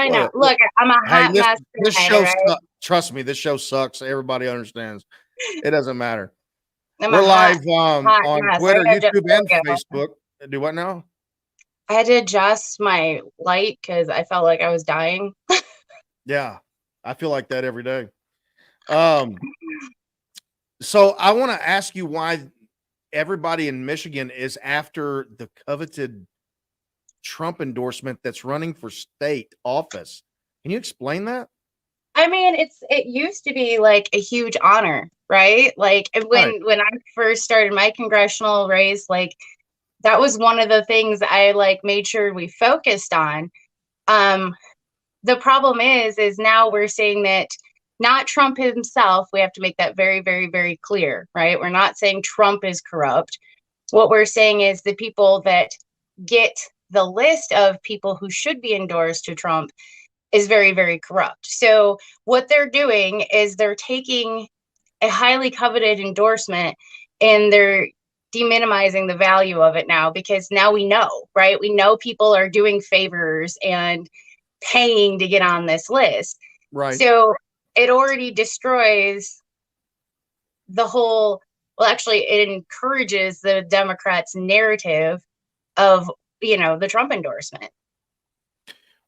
What know. a- Look, I'm a Hey, hot mess this tonight, show right? sucks. Trust me, this show sucks. Everybody understands. It doesn't matter. I'm We're a live hot on mess. Twitter, I had to, YouTube, and there we go. Facebook. Do what now? I had to adjust my light because I felt like I was dying. Yeah, I feel like that every day. So I want to ask you why everybody in Michigan is after the coveted Trump endorsement that's running for state office. Can you explain that? I mean, it used to be like a huge honor, right? Like Right. when I first started my congressional race, like that was one of the things I like made sure we focused on. The problem is now we're saying that not Trump himself. We have to make that very, very, very clear, right? We're not saying Trump is corrupt. What we're saying is the people that get the list of people who should be endorsed to Trump is very, very corrupt. So what they're doing is they're taking a highly coveted endorsement and they're deminimizing the value of it now, because now we know, right? We know people are doing favors and paying to get on this list. Right. So it already destroys the whole, well, actually, it encourages the Democrats' narrative of, the Trump endorsement.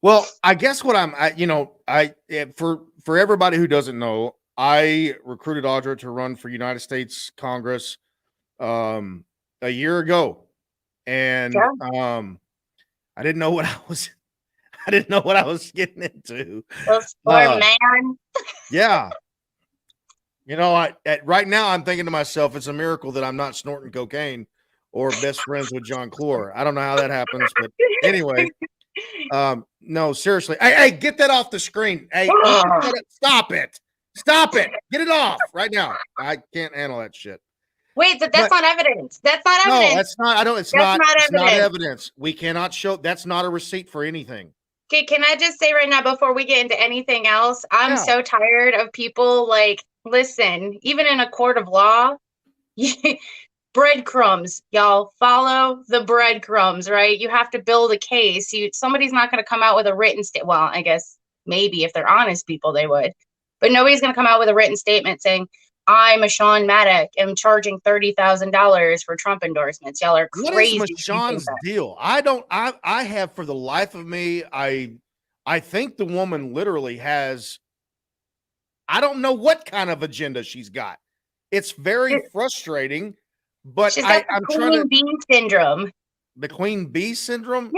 Well, I guess what for everybody who doesn't know, I recruited Audra to run for United States Congress a year ago, and Yeah. I didn't know what I didn't know what I was getting into. Those poor man. Yeah. Right now I'm thinking to myself, it's a miracle that I'm not snorting cocaine or best friends with John Clore. I don't know how that happens, but anyway. No, seriously. Hey, get that off the screen. Hey, stop it. Stop it. Get it off right now. I can't handle that shit. Wait, that's not evidence. That's not evidence. No, that's not. It's not evidence. We cannot show. That's not a receipt for anything. Okay, can I just say right now before we get into anything else, I'm so tired of people like, listen, even in a court of law, breadcrumbs, y'all follow the breadcrumbs, right? You have to build a case. Somebody's not going to come out with a written statement. Well, I guess maybe if they're honest people, they would, but nobody's going to come out with a written statement saying, I'm a Sean Maddock, am charging $30,000 for Trump endorsements. Y'all are crazy. What is Sean's deal? I have, for the life of me, I think the woman literally has, I don't know what kind of agenda she's got. It's very frustrating, but she's got I'm trying to bee syndrome. The queen bee syndrome?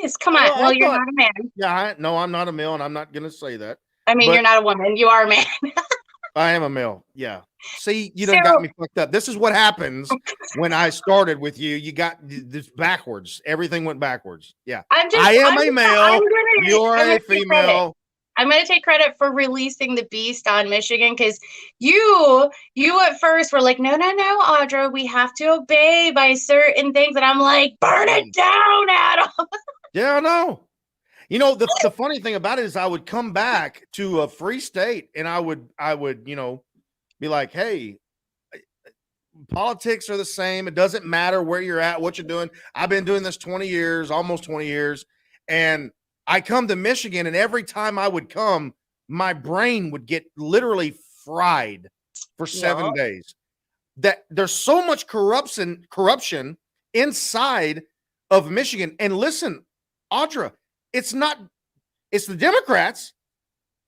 Yes. Come on. Well, you're not a man. Yeah, no, I'm not a male, and I'm not going to say that. I mean, you're not a woman. You are a man. I am a male. Yeah. See, you done got me fucked up. This is what happens when I started with you. You got this backwards. Everything went backwards. Yeah. I am a male. You're a female. I'm going to take credit for releasing the beast on Michigan, because you at first were like, no, Audra, we have to obey by certain things. And I'm like, burn it down, Adam. Yeah, I know. The funny thing about it is I would come back to a free state and I would, be like, hey, politics are the same. It doesn't matter where you're at, what you're doing. I've been doing this 20 years, almost 20 years. And I come to Michigan, and every time I would come, my brain would get literally fried for 7 days. That there's so much corruption inside of Michigan. And listen, Audra, it's the Democrats.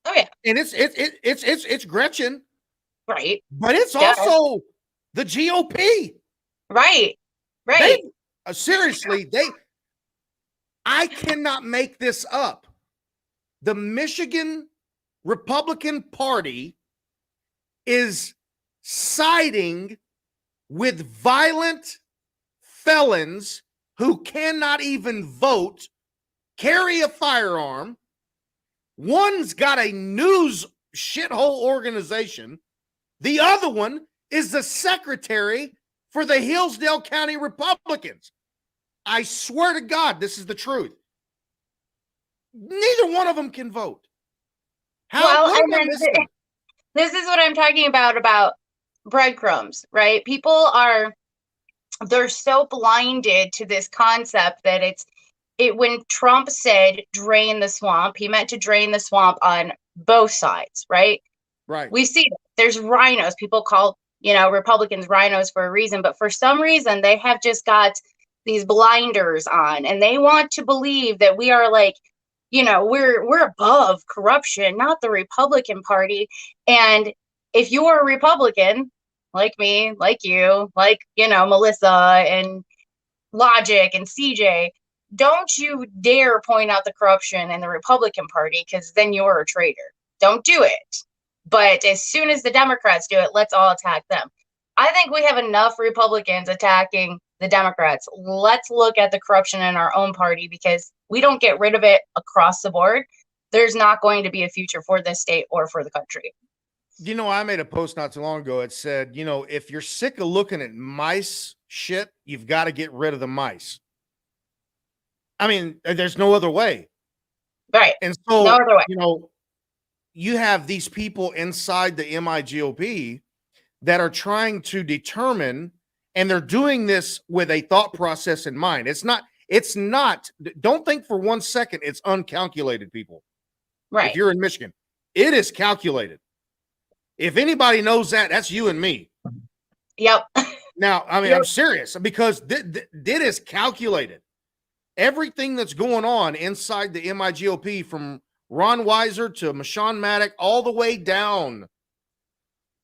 Oh yeah. And it's Gretchen. Right. But it's also the GOP. Right. Seriously, I cannot make this up. The Michigan Republican Party is siding with violent felons who cannot even vote, carry a firearm. One's got a news shithole organization. The other one is the secretary for the Hillsdale County Republicans. I swear to God, this is the truth. Neither one of them can vote. This is what I'm talking about breadcrumbs, right? They're so blinded to this concept that when Trump said drain the swamp, he meant to drain the swamp on both sides, right? Right. We see it. There's rhinos. People call, Republicans rhinos for a reason, but for some reason they have just got these blinders on and they want to believe that we are like, we're above corruption, not the Republican Party. And if you are a Republican, like me, like you, like, Melissa and Logic and CJ, don't you dare point out the corruption in the Republican Party, because then you're a traitor. Don't do it. But as soon as the Democrats do it, let's all attack them. I think we have enough Republicans attacking the Democrats. Let's look at the corruption in our own party, because we don't get rid of it across the board. There's not going to be a future for this state or for the country. I made a post not too long ago. It said, if you're sick of looking at mice shit, you've got to get rid of the mice. I mean, there's no other way. Right. And so, no other way. You have these people inside the MIGOP that are trying to determine, and they're doing this with a thought process in mind. It's not, don't think for 1 second it's uncalculated, people. Right. If you're in Michigan, it is calculated. If anybody knows that, that's you and me. Yep. Now, I mean, I'm serious, because it is calculated. Everything that's going on inside the MIGOP, from Ron Weiser to Mashawn Maddock, all the way down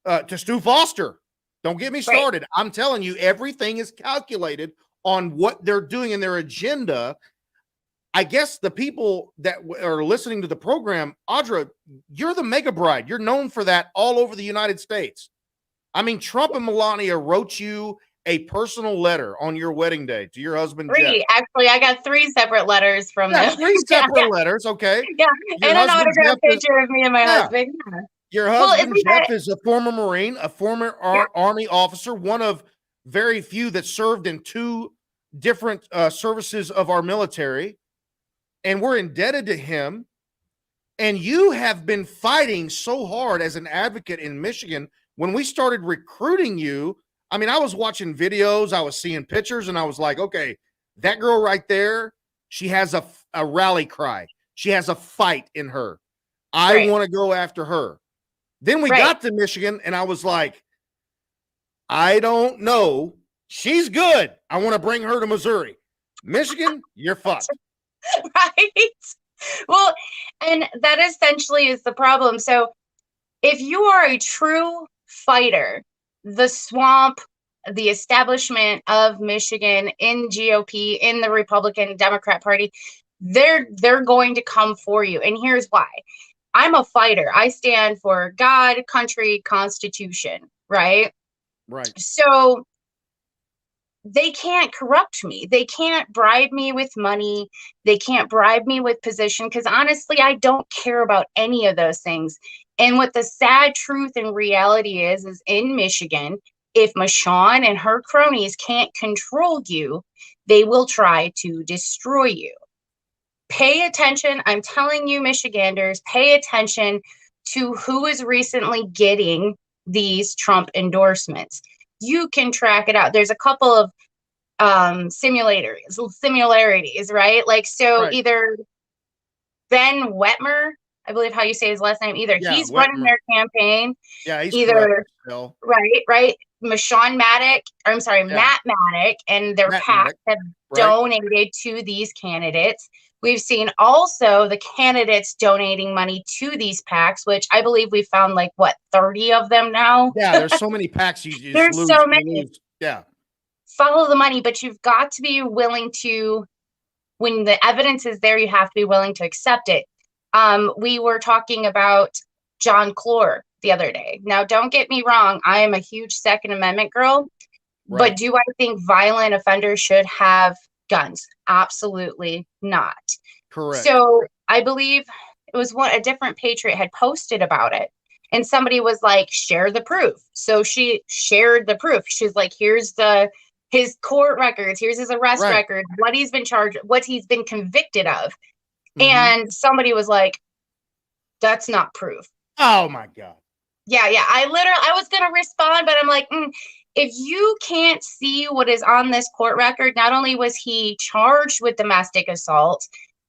to Stu Foster. Don't get me started. Right. I'm telling you, everything is calculated on what they're doing in their agenda. I guess the people that are listening to the program, Audra, you're the mega bride. You're known for that all over the United States. I mean, Trump and Melania wrote you a personal letter on your wedding day to your husband, Jeff. Actually, I got 3 separate letters from them. 3 separate letters, okay. Yeah, your and an autographed picture of me and my husband. Yeah. Your husband, Jeff, is a former Marine, a former Army officer, one of very few that served in 2 different services of our military. And we're indebted to him. And you have been fighting so hard as an advocate in Michigan. When we started recruiting you, I mean, I was watching videos, I was seeing pictures, and I was like, okay, that girl right there, she has a rally cry. She has a fight in her. I want to go after her. Then we got to Michigan, and I was like, I don't know. She's good. I want to bring her to Missouri. Michigan, you're fucked. Right. Well, and that essentially is the problem. So if you are a true fighter, the swamp, the establishment of Michigan in GOP, in the Republican Democrat Party, they're going to come for you. And here's why. I'm a fighter. I stand for God, country, Constitution, right? Right. So they can't corrupt me. They can't bribe me with money. They can't bribe me with position, because honestly, I don't care about any of those things. And what the sad truth and reality is in Michigan, if Mashawn and her cronies can't control you, they will try to destroy you. Pay attention. I'm telling you, Michiganders, pay attention to who is recently getting these Trump endorsements. You can track it out. There's a couple of similarities, right? Like, so either Ben Wetmer, I believe how you say his last name, either he's running their campaign, he's either right. Mashawn Maddock, or I'm sorry, Matt Maddock, and their PAC have donated to these candidates. We've seen also the candidates donating money to these PACs, which I believe we found 30 of them now. Yeah, there's so many PACs. There's so many. Yeah. Follow the money, but you've got to be willing to, when the evidence is there, you have to be willing to accept it. We were talking about John Clore the other day. Now, don't get me wrong. I am a huge Second Amendment girl, but do I think violent offenders should have guns? Absolutely not. Correct. So I believe it was a different patriot had posted about it, and somebody was like, share the proof. So she shared the proof. She's like, here's his court records, here's his arrest record, what he's been charged, what he's been convicted of. And somebody was like, that's not proof. Oh my God. Yeah. I was gonna respond, but I'm like, if you can't see what is on this court record, not only was he charged with domestic assault,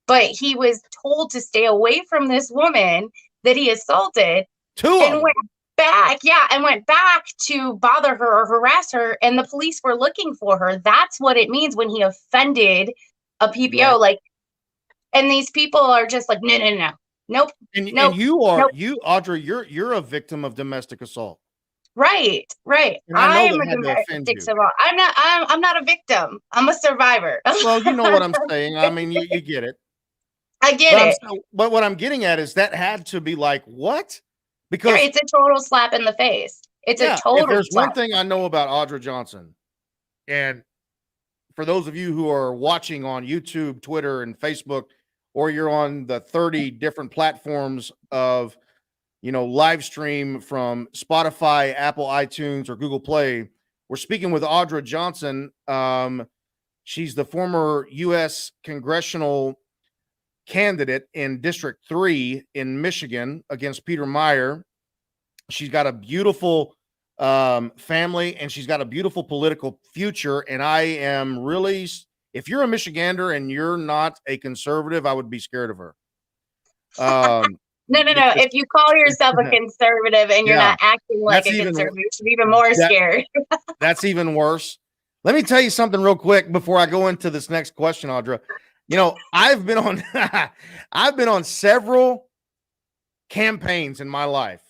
but he was told to stay away from this woman that he assaulted, Two of and them. went back to bother her or harass her, and the police were looking for her. That's what it means when he offended a PPO. Right. Like, and these people are just like, no, nope, And nope, you are nope. Audra, you're a victim of domestic assault. Right. And I know I'm that a had to offend domestic you. survivor. I'm not a victim. I'm a survivor. Well, you know what I'm saying. I mean, you get it. I get it. But what I'm getting at is that had to be like, what? Yeah, Because it's a total slap in the face. It's a if total there's one slap. thing I know about Audra Johnson, and for those of you who are watching on YouTube, Twitter, and Facebook, or you're on the 30 different platforms of, live stream from Spotify, Apple iTunes, or Google Play, we're speaking with Audra Johnson. She's the former U.S. congressional candidate in District 3 in Michigan against Peter Meyer. She's got a beautiful family, and she's got a beautiful political future. And I am really, if you're a Michigander and you're not a conservative, I would be scared of her. No. If you call yourself a conservative and you're not acting like a conservative, you should be even more scared. That's even worse. Let me tell you something real quick before I go into this next question, Audra. I've been on several campaigns in my life.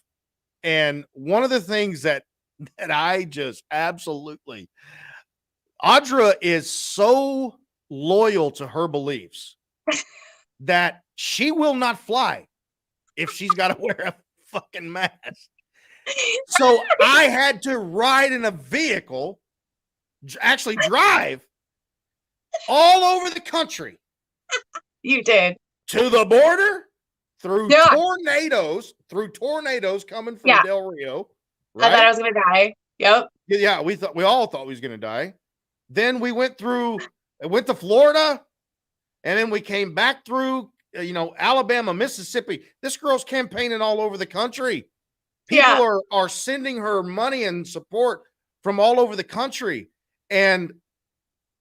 And one of the things that I just absolutely, Audra is so loyal to her beliefs that she will not fly if she's got to wear a fucking mask. So I had to ride in a vehicle, actually drive all over the country. You did. To the border, through tornadoes coming from Del Rio. Right? I thought I was going to die. Yep. Yeah, we all thought we was going to die. Then we went to Florida, and then we came back through, Alabama, Mississippi. This girl's campaigning all over the country. People are sending her money and support from all over the country. And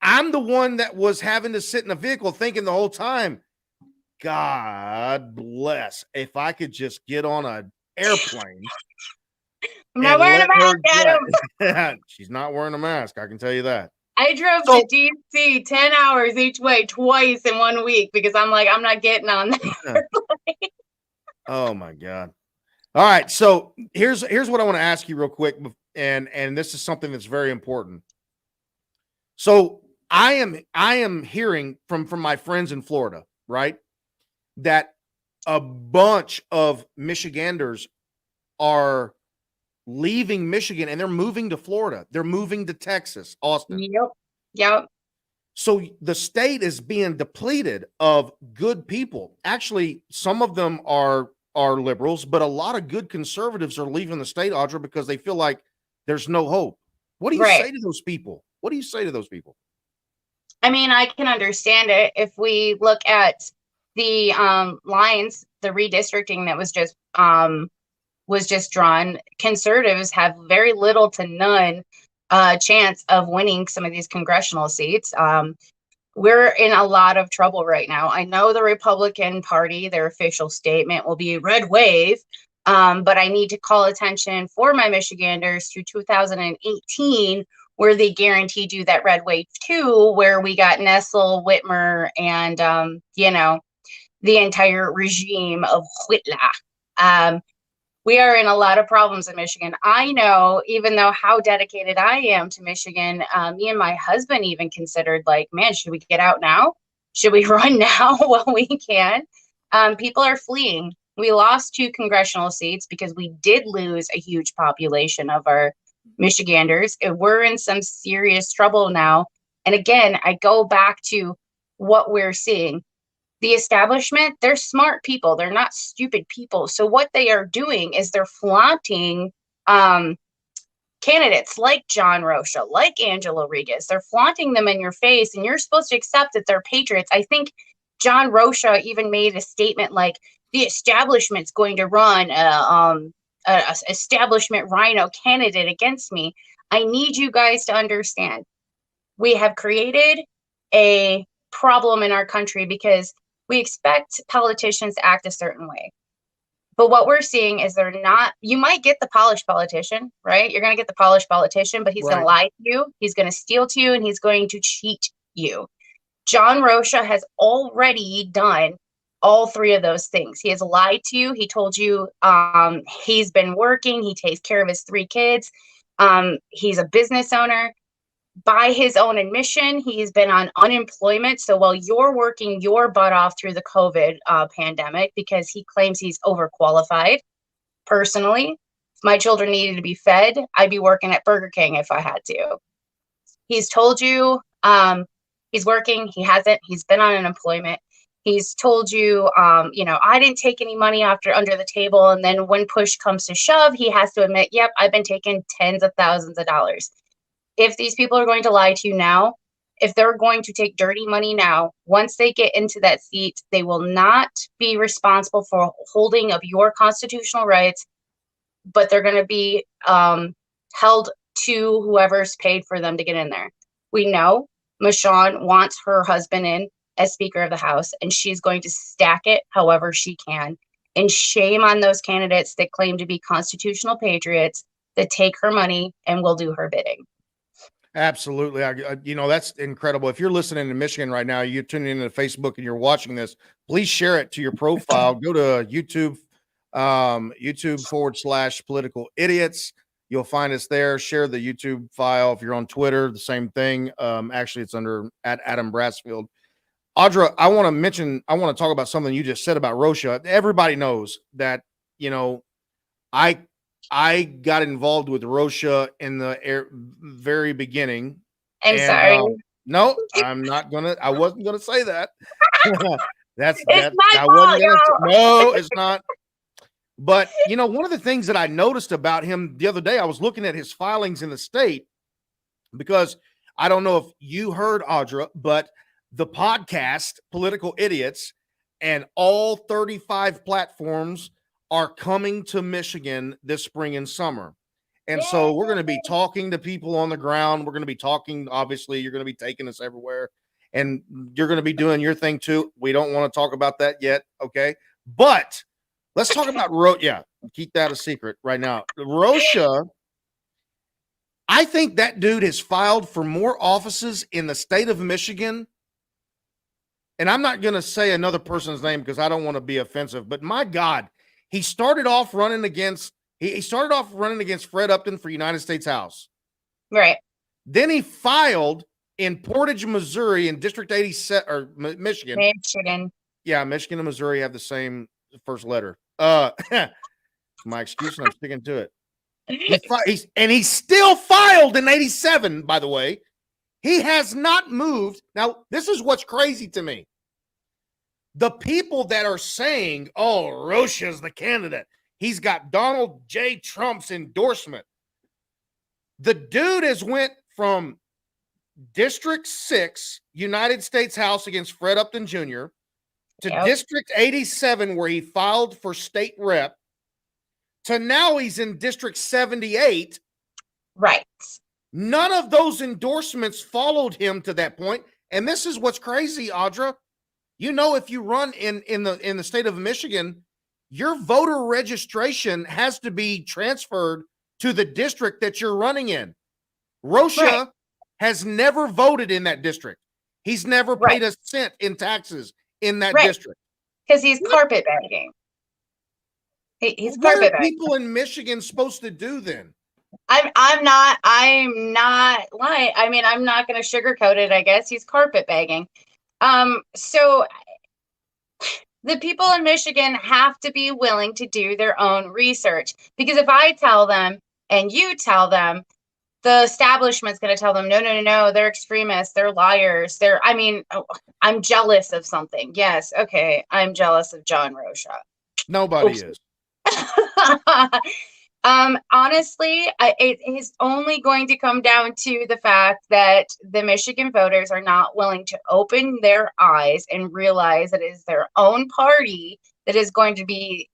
I'm the one that was having to sit in a vehicle thinking the whole time, God bless if I could just get on an airplane. I'm not wearing a mask, Adam. She's not wearing a mask. I can tell you that. I drove to DC 10 hours each way twice in 1 week because I'm like, I'm not getting on that airplane. Oh my God. All right. So here's what I want to ask you real quick. And this is something that's very important. So I am hearing from my friends in Florida, right, that a bunch of Michiganders are leaving Michigan and they're moving to Florida. They're moving to Texas, Austin. Yep. So the state is being depleted of good people. Actually, some of them are liberals, but a lot of good conservatives are leaving the state, Audra, because they feel like there's no hope. What do you say to those people? What do you say to those people? I mean, I can understand it. If we look at the lines, the redistricting that was just drawn, conservatives have very little to none chance of winning some of these congressional seats. We're in a lot of trouble right now. I know the Republican Party, their official statement will be red wave, but I need to call attention for my Michiganders to 2018, where they guaranteed you that red wave too, where we got Nessel, Whitmer, and the entire regime of Whitla. We are in a lot of problems in Michigan. I know, even though how dedicated I am to Michigan, me and my husband even considered like, man, should we get out now? Should we run now while we can? People are fleeing. We lost 2 congressional seats because we did lose a huge population of our Michiganders. We're in some serious trouble now. And again, I go back to what we're seeing. The establishment, they're smart people. They're not stupid people. So what they are doing is they're flaunting candidates like John Rocha, like Angela Regas. They're flaunting them in your face, and you're supposed to accept that they're patriots. I think John Rocha even made a statement like, the establishment's going to run a establishment rhino candidate against me. I need you guys to understand we have created a problem in our country because we expect politicians to act a certain way. But what we're seeing is they're not, you might get the polished politician, right? You're going to get the polished politician, but he's going to lie to you. He's going to steal to you, and he's going to cheat you. John Rocha has already done all three of those things. He has lied to you. He told you he's been working. He takes care of his 3 kids. He's a business owner. By his own admission, he's been on unemployment. So while you're working your butt off through the COVID pandemic, because he claims he's overqualified, personally, if my children needed to be fed, I'd be working at Burger King if I had to. He's told you he's working. He hasn't. He's been on unemployment. He's told you, I didn't take any money under the table. And then when push comes to shove, he has to admit, yep, I've been taking tens of thousands of dollars. If these people are going to lie to you now, if they're going to take dirty money now, once they get into that seat, they will not be responsible for holding of your constitutional rights, but they're going to be held to whoever's paid for them to get in there. We know Michonne wants her husband in as Speaker of the House, and she's going to stack it however she can. And shame on those candidates that claim to be constitutional patriots that take her money and will do her bidding. Absolutely. That's incredible. If you're listening to Michigan right now, you're tuning into Facebook and you're watching this, please share it to your profile. Go to YouTube, YouTube.com/political idiots. You'll find us there. Share the YouTube file. If you're on Twitter, the same thing. Actually, it's under @Adam Brassfield. Audra, I want to talk about something you just said about Rocha. Everybody knows that, I got involved with Rocha in the very beginning. I'm sorry. No, I wasn't gonna say that. No, it's not. But one of the things that I noticed about him the other day, I was looking at his filings in the state, because I don't know if you heard, Audra, but the podcast Political Idiots and all 35 platforms are coming to Michigan this spring and summer. And so we're going to be talking to people on the ground. We're going to be talking, obviously, you're going to be taking us everywhere, and you're going to be doing your thing too. We don't want to talk about that yet. Okay. But let's talk about Rocha. Yeah. Keep that a secret right now. Rocha, I think that dude has filed for more offices in the state of Michigan. And I'm not going to say another person's name because I don't want to be offensive, but my God, he started off running against Fred Upton for United States House. Right. Then he filed in Portage, Missouri, in District 87 or Michigan. Michigan. Yeah, Michigan and Missouri have the same first letter. My excuse, and I'm sticking to it. He still filed in 87, by the way. He has not moved. Now, this is what's crazy to me. The people that are saying, oh, Rocha's the candidate, he's got Donald J. Trump's endorsement. The dude has went from District 6, United States House against Fred Upton Jr., to District 87, where he filed for state rep, to now he's in District 78. Right. None of those endorsements followed him to that point. And this is what's crazy, Audra. If you run in the state of Michigan, your voter registration has to be transferred to the district that you're running in. Rocha has never voted in that district. He's never paid a cent in taxes in that district. Because he's carpetbagging. He's What carpetbagging. are people in Michigan supposed to do then? I'm not lying. I mean, I'm not going to sugarcoat it, I guess. He's carpetbagging. So the people in Michigan have to be willing to do their own research, because if I tell them and you tell them, the establishment's going to tell them, no, they're extremists, they're liars. I'm jealous of something. Yes. Okay. I'm jealous of John Rocha. Nobody is. Honestly, it is only going to come down to the fact that the Michigan voters are not willing to open their eyes and realize that it is their own party that is going to be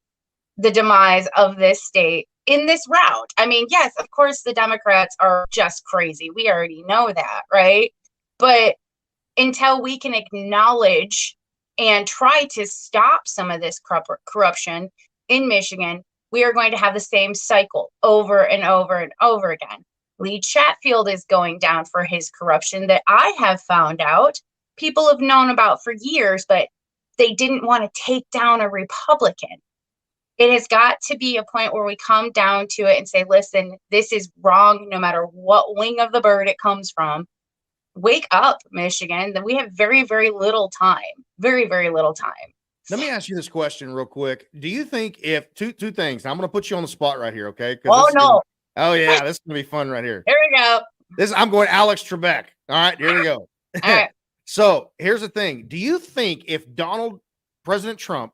the demise of this state in this route. I mean, yes, of course, the Democrats are just crazy. We already know that, right? But until we can acknowledge and try to stop some of this corruption in Michigan, we are going to have the same cycle over and over and over again. Lee Chatfield is going down for his corruption that I have found out people have known about for years, but they didn't want to take down a Republican. It has got to be a point where we come down to it and say, listen, this is wrong no matter what wing of the bird it comes from. Wake up, Michigan. That we have very, very little time. Very, very little time. Let me ask you this question real quick. Do you think if two things, I'm going to put you on the spot right here, okay? Oh, no. Oh, yeah, this is going to be fun right here. Here we go. I'm going Alex Trebek. All right, here we go. All right. So here's the thing. Do you think if President Trump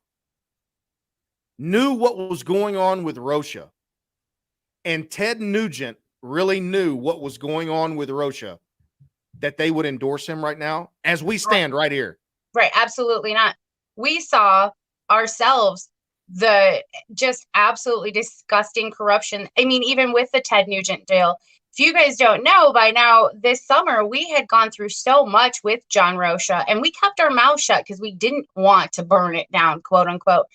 knew what was going on with Russia and Ted Nugent really knew what was going on with Russia, that they would endorse him right now as we stand right here? Right. Absolutely not. We saw ourselves the just absolutely disgusting corruption. I mean, even with the Ted Nugent deal, if you guys don't know by now, this summer we had gone through so much with John Rocha and we kept our mouth shut because we didn't want to burn it down, quote unquote.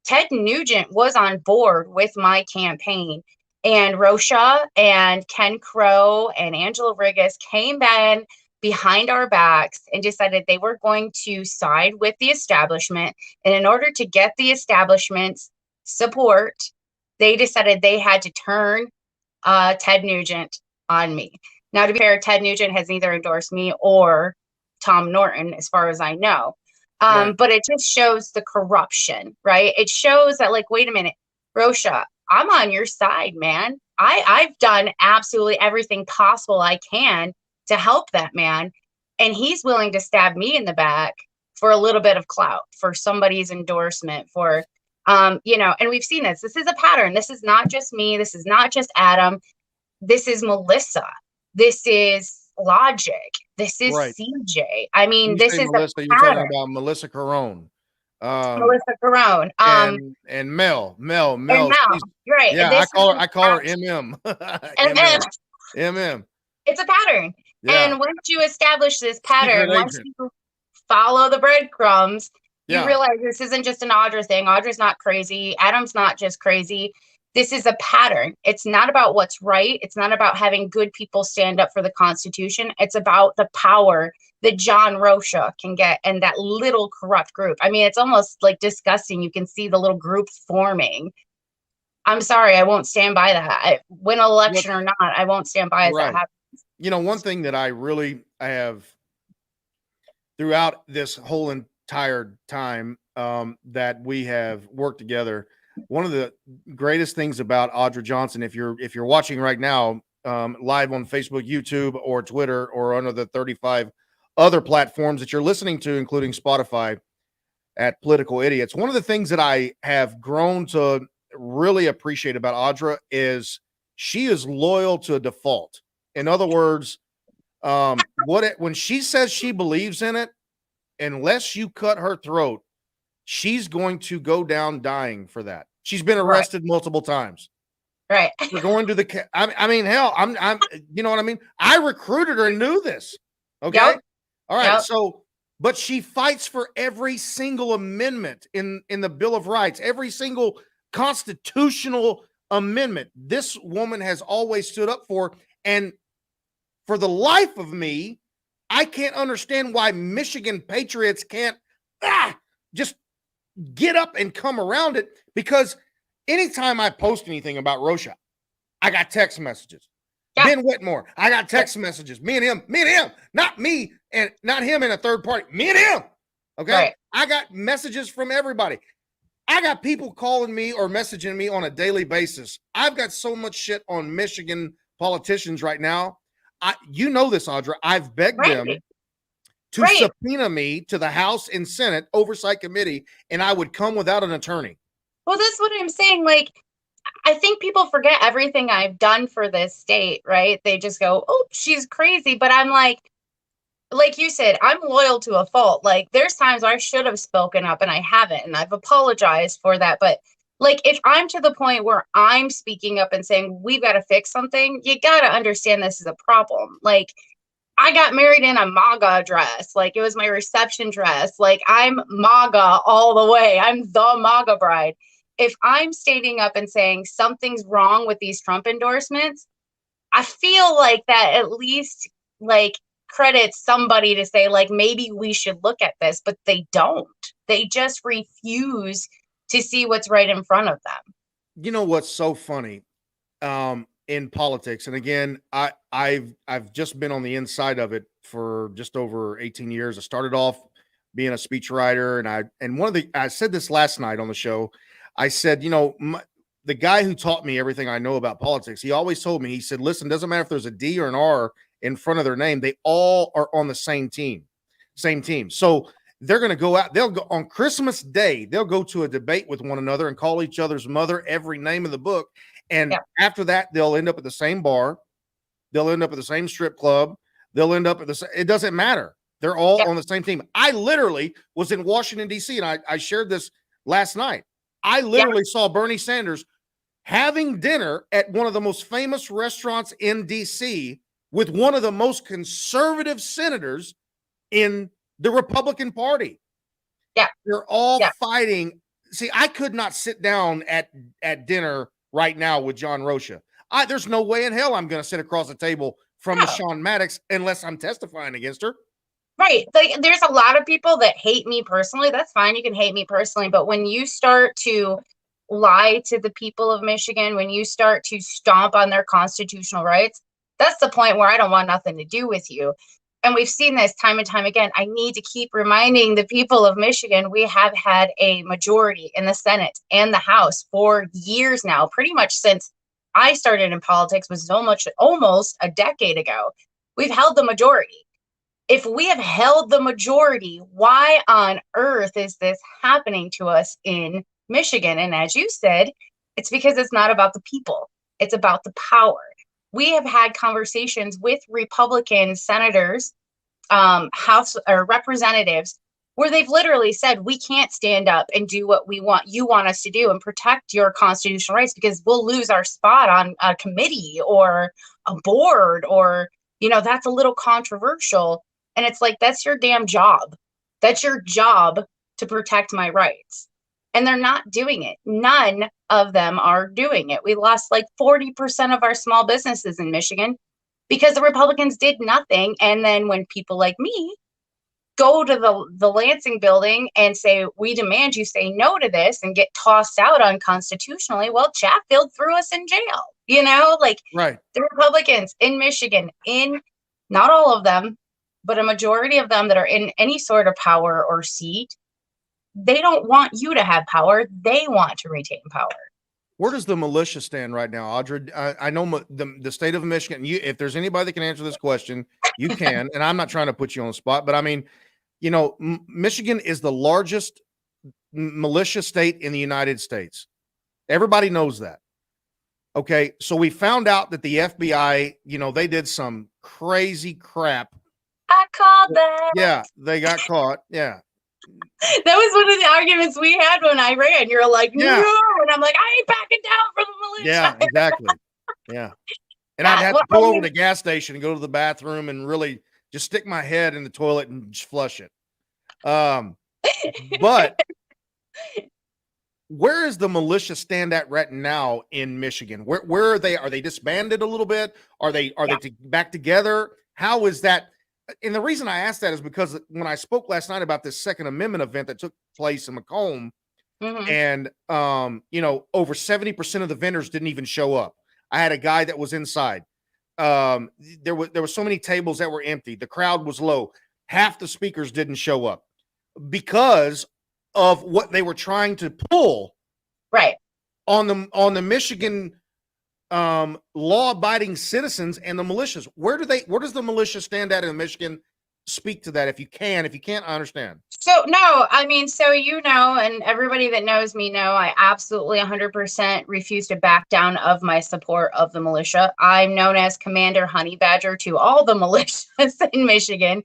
Ted Nugent was on board with my campaign, and Rocha and Ken Crow and Angela Rigas came in behind our backs and decided they were going to side with the establishment. And in order to get the establishment's support, they decided they had to turn Ted Nugent on me. Now, to be fair, Ted Nugent has neither endorsed me or Tom Norton, as far as I know. Right. But it just shows the corruption, right? It shows that, like, wait a minute, Rocha, I'm on your side, man. I've done absolutely everything possible I can to help that man. And he's willing to stab me in the back for a little bit of clout, for somebody's endorsement, for, you know, and we've seen this. This is a pattern. This is not just me. This is not just Adam. This is Melissa. This is Logic. This is right. CJ. I mean, this is Melissa, a you're pattern. talking about Melissa Carone. Melissa Carone. And Mel. You're right. Yeah, I call her MM. MM. It's a pattern. Yeah. And once you establish this pattern, once you follow the breadcrumbs, you realize this isn't just an Audra thing. Audra's not crazy. Adam's not just crazy. This is a pattern. It's not about what's right. It's not about having good people stand up for the Constitution. It's about the power that John Rocha can get and that little corrupt group. I mean, it's almost like disgusting. You can see the little group forming. I'm sorry, I won't stand by that. Win an election or not, I won't stand by as that happens. You know, one thing that I have throughout this whole entire time that we have worked together, one of the greatest things about Audra Johnson, if you're watching right now live on Facebook, YouTube, or Twitter, or under the 35 other platforms that you're listening to, including Spotify, at Political Idiots, one of the things that I have grown to really appreciate about Audra is she is loyal to a default. In other words, when she says she believes in it, unless you cut her throat, she's going to go down dying for that. She's been arrested multiple times. Right. We're going to the, I mean, hell, I'm, you know what I mean? I recruited her and knew this. Okay. Yep. All right. Yep. So, but she fights for every single amendment in the Bill of Rights, every single constitutional amendment this woman has always stood up for. And for the life of me, I can't understand why Michigan patriots can't just get up and come around it, because anytime I post anything about Rocha, I got text messages. Yeah. Ben Whitmore, I got text messages. Me and him, not me and not him and a third party, me and him. Okay. Right. I got messages from everybody. I got people calling me or messaging me on a daily basis. I've got so much shit on Michigan politicians right now. You know this, Audra. I've begged them to subpoena me to the House and Senate Oversight Committee, and I would come without an attorney. Well, that's what I'm saying. Like, I think people forget everything I've done for this state, right? They just go, oh, she's crazy. But I'm like you said, I'm loyal to a fault. Like, there's times I should have spoken up and I haven't, and I've apologized for that. But Like, if I'm to the point where I'm speaking up and saying, we've got to fix something, you got to understand this is a problem. Like, I got married in a MAGA dress. Like, it was my reception dress. Like, I'm MAGA all the way. I'm the MAGA bride. If I'm standing up and saying something's wrong with these Trump endorsements, I feel like that at least, like, credits somebody to say, like, maybe we should look at this, but they don't. They just refuse to see what's right in front of them. You know what's so funny in politics, and again, I've just been on the inside of it for just over 18 years. I started off being a speechwriter, and I said this last night on the show. I said, the guy who taught me everything I know about politics, he always told me, he said, listen, doesn't matter if there's a D or an R in front of their name, they all are on the same team. So they're going to go out. They'll go on Christmas Day. They'll go to a debate with one another and call each other's mother every name in the book. And after that, they'll end up at the same bar. They'll end up at the same strip club. They'll end up at it doesn't matter. They're all on the same team. I literally was in Washington, D.C., and I shared this last night. I literally saw Bernie Sanders having dinner at one of the most famous restaurants in D.C. with one of the most conservative senators in the Republican Party. Yeah. They're all fighting. See, I could not sit down at dinner right now with John Rocha. There's no way in hell I'm going to sit across the table from Michonne Maddox unless I'm testifying against her. Right. Like, there's a lot of people that hate me personally. That's fine. You can hate me personally. But when you start to lie to the people of Michigan, when you start to stomp on their constitutional rights, that's the point where I don't want nothing to do with you. And we've seen this time and time again. I need to keep reminding the people of Michigan, we have had a majority in the Senate and the House for years now, pretty much since I started in politics, was almost a decade ago. We've held the majority. If we have held the majority, why on earth is this happening to us in Michigan? And as you said, it's because it's not about the people. It's about the power. We have had conversations with Republican senators, House or representatives, where they've literally said, we can't stand up and do what you want us to do and protect your constitutional rights, because we'll lose our spot on a committee or a board, or, that's a little controversial. And it's like, that's your damn job. That's your job to protect my rights. And they're not doing it. None of them are doing it. We lost like 40% of our small businesses in Michigan because the Republicans did nothing. And then when people like me go to the Lansing building and say, we demand you say no to this, and get tossed out unconstitutionally, well, Chatfield threw us in jail, Right. The Republicans in Michigan, not all of them, but a majority of them that are in any sort of power or seat, they don't want you to have power. They want to retain power. Where does the militia stand right now, Audrey? I know the state of Michigan. If there's anybody that can answer this question, you can. And I'm not trying to put you on the spot, but I mean, Michigan is the largest militia state in the United States. Everybody knows that. Okay, so we found out that the FBI, they did some crazy crap. I called that. Yeah, they got caught. Yeah. That was one of the arguments we had when I ran. You're like, no. And I'm like, I ain't backing down from the militia. Yeah, exactly. Yeah. And I'd have to go over to the gas station and go to the bathroom and really just stick my head in the toilet and just flush it. But where is the militia stand at right now in Michigan? Where are they? Are they disbanded a little bit? Are they back together? How is that? And the reason I asked that is because when I spoke last night about this Second Amendment event that took place in Macomb, and over 70% of the vendors didn't even show up. I had a guy that was inside. There were so many tables that were empty. The crowd was low. Half the speakers didn't show up because of what they were trying to pull on the Michigan law-abiding citizens and the militias. Where does the militia stand at in Michigan? Speak to that if you can. If you can't, I understand. So no, I mean, and everybody that knows me know, I absolutely 100% refuse to back down of my support of the militia. I'm known as Commander Honey Badger to all the militias in Michigan.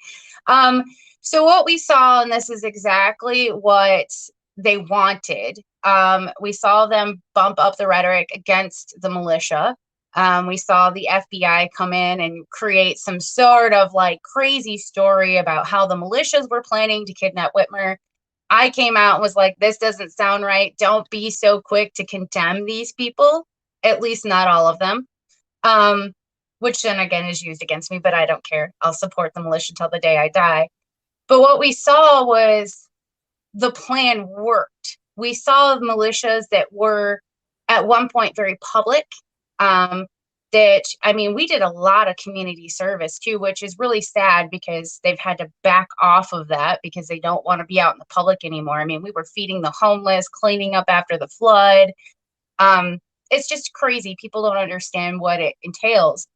So what we saw, and this is exactly what they wanted, We saw them bump up the rhetoric against the militia. We saw the FBI come in and create some sort of like crazy story about how the militias were planning to kidnap Whitmer. I came out and was like, this doesn't sound right. Don't be so quick to condemn these people, at least not all of them. Which then again is used against me, but I don't care. I'll support the militia till the day I die. But what we saw was the plan worked. We saw militias that were at one point very public. That, I mean, we did a lot of community service too, which is really sad because they've had to back off of that because they don't want to be out in the public anymore. I mean, we were feeding the homeless, cleaning up after the flood. It's just crazy. People don't understand what it entails.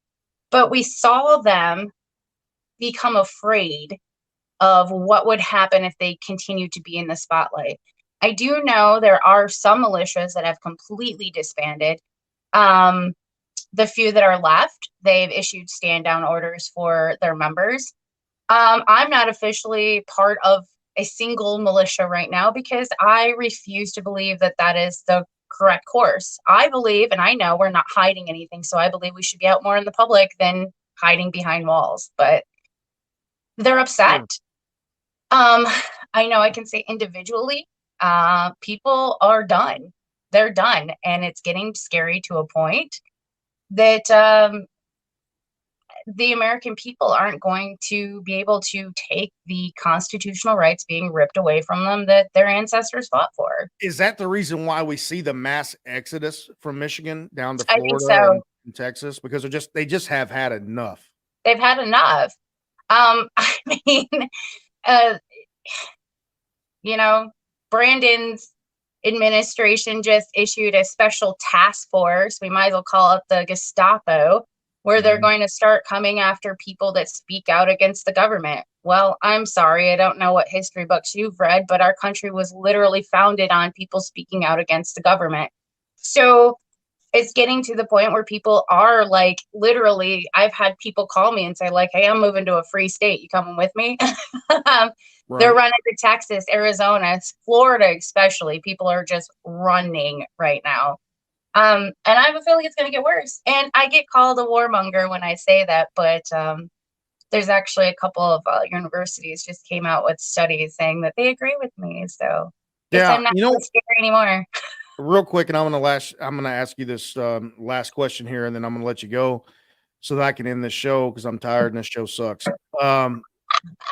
But we saw them become afraid of what would happen if they continued to be in the spotlight. I do know there are some militias that have completely disbanded. The few that are left, they've issued stand-down orders for their members. I'm not officially part of a single militia right now because I refuse to believe that that is the correct course. I believe, and I know we're not hiding anything, so I believe we should be out more in the public than hiding behind walls, but they're upset. I know I can say individually, people are done. They're done, and it's getting scary to a point that the American people aren't going to be able to take the constitutional rights being ripped away from them that their ancestors fought for. Is that the reason why we see the mass exodus from Michigan down to I think Florida so. and Texas? Because they just have had enough. They've had enough. I mean, you know, Brandon's administration just issued a special task force. We might as well call it the Gestapo, where they're going to start coming after people that speak out against the government. Well, I'm sorry, I don't know what history books you've read, but our country was literally founded on people speaking out against the government. So it's getting to the point where people are like, literally, I've had people call me and say like, hey, I'm moving to a free state. You coming with me? They're running to Texas, Arizona, Florida, especially. People are just running right now. And I have a feeling it's going to get worse. And I get called a warmonger when I say that, but there's actually a couple of universities just came out with studies saying that they agree with me. So guess I'm not so scary anymore. Real quick, and I'm gonna ask you this last question here, and then I'm gonna let you go so that I can end this show because I'm tired and this show sucks.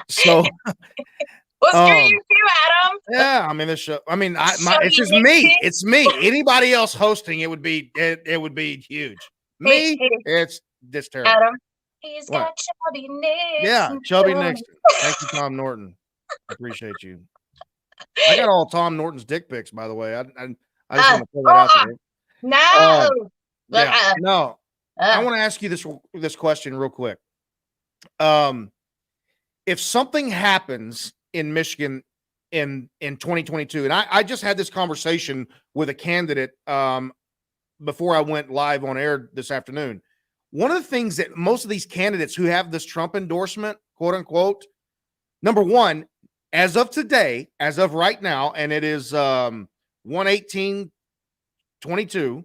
So well, screw you too, Adam. Yeah, I mean this show. I mean, it's just me. It's me. Anybody else hosting, it would be huge. Me, it's this terrible. Adam, he's got Chubby Nixon. Yeah, Chubby Nixon. Thank you, Tom Norton. I appreciate you. I got all Tom Norton's dick pics, by the way. I just want to pull that out there. No. Yeah, no. I want to ask you this question real quick. If something happens in Michigan in 2022, and I just had this conversation with a candidate before I went live on air this afternoon. One of the things that most of these candidates who have this Trump endorsement, quote unquote, number one, as of today, as of right now, and it is 1/18/22,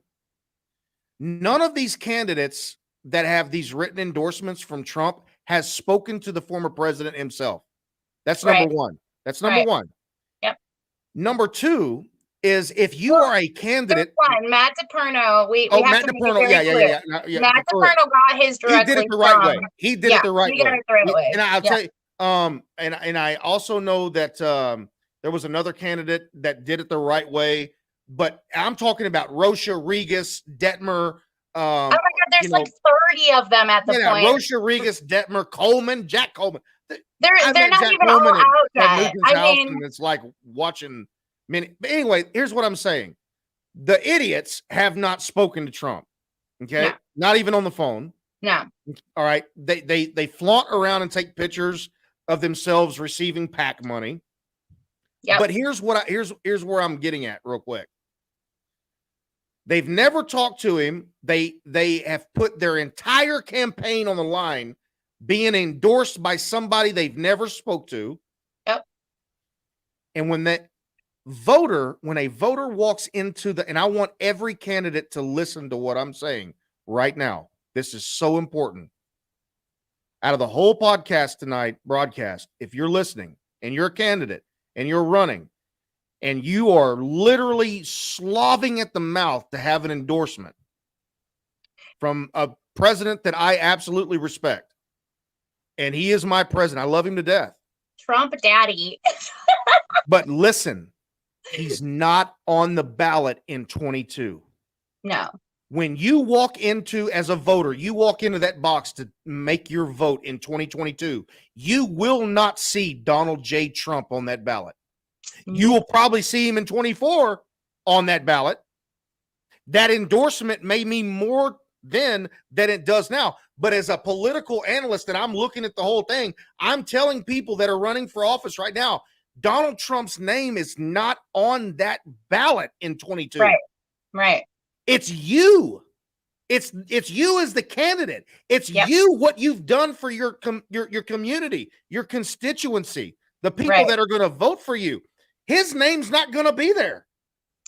none of these candidates that have these written endorsements from Trump has spoken to the former president himself. That's number one. That's number one. Yep. Number two is if you are a candidate. One, Matt DePerno. We have Matt to DePerno. make it very clear. Matt DePerno got his directly. He did it the right way. He did it the right way. And I'll tell you, and I also know that there was another candidate that did it the right way, but I'm talking about Rocha, Regas, Detmer. Oh my God, there's like 30 of them at the point. Rocha, Regas, Detmer, Coleman, Jack Coleman. They're not even all out yet. I mean, and it's like watching many. But anyway, here's what I'm saying: the idiots have not spoken to Trump. Okay, not even on the phone. No. All right. They flaunt around and take pictures of themselves receiving PAC money. Yeah. But here's where I'm getting at real quick. They've never talked to him. They have put their entire campaign on the line, being endorsed by somebody they've never spoke to. Yep. And when when a voter walks into and I want every candidate to listen to what I'm saying right now. This is so important. Out of the whole podcast tonight, broadcast, if you're listening and you're a candidate and you're running and you are literally slaving at the mouth to have an endorsement from a president that I absolutely respect, and he is my president. I love him to death. Trump daddy. But listen, he's not on the ballot in 22. No. When you walk into, as a voter, you walk into that box to make your vote in 2022, you will not see Donald J. Trump on that ballot. You will probably see him in 24 on that ballot. That endorsement may mean more then than it does now. But as a political analyst, and I'm looking at the whole thing, I'm telling people that are running for office right now, Donald Trump's name is not on that ballot in 22. Right. It's you. It's you as the candidate. It's you, what you've done for your community, your constituency, the people that are going to vote for you. His name's not going to be there.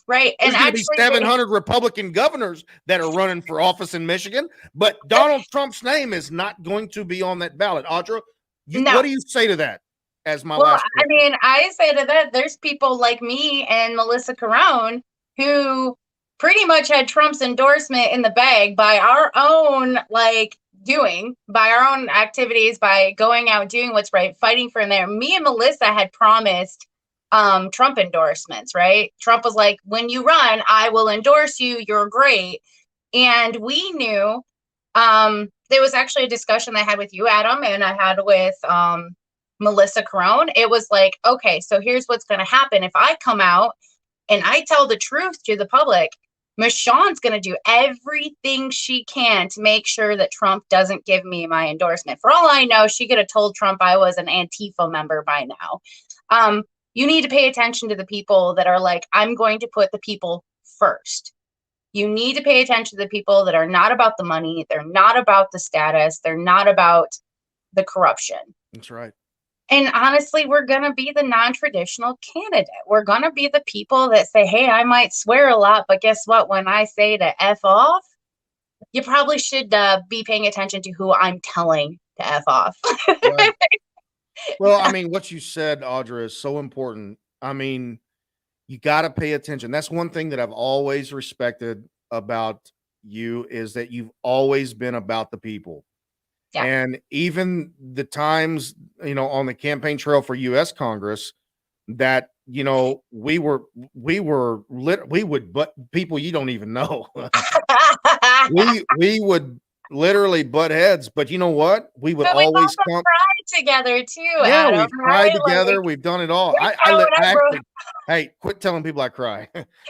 Right. There's And going to be actually, 700 Republican governors that are running for office in Michigan, but Donald Trump's name is not going to be on that ballot. Audra, what do you say to that as my last question? I mean, I say to that, there's people like me and Melissa Carone who pretty much had Trump's endorsement in the bag by our own, by our own activities, by going out, doing what's right, fighting for there. Me and Melissa had promised Trump endorsements, right? Trump was like, when you run, I will endorse you. You're great. And we knew there was actually a discussion I had with you, Adam, and I had with Melissa Carone. It was like, okay, so here's what's going to happen. If I come out and I tell the truth to the public, Michonne's going to do everything she can to make sure that Trump doesn't give me my endorsement. For all I know, she could have told Trump I was an Antifa member by now. You need to pay attention to the people that are like, I'm going to put the people first. You need to pay attention to the people that are not about the money. They're not about the status. They're not about the corruption. That's right. And honestly, we're going to be the non-traditional candidate. We're going to be the people that say, hey, I might swear a lot, but guess what? When I say to F off, you probably should be paying attention to who I'm telling to F off. Right. Well, I mean, what you said, Audra, is so important. I mean, you got to pay attention. That's one thing that I've always respected about you, is that you've always been about the people. Yeah. And even the times, on the campaign trail for U.S. Congress, that, we would butt people you don't even know. we would literally butt heads, but you know what? We would always come together too. Yeah, Adam, we've cried together. We've done it all. Hey, quit telling people I cry.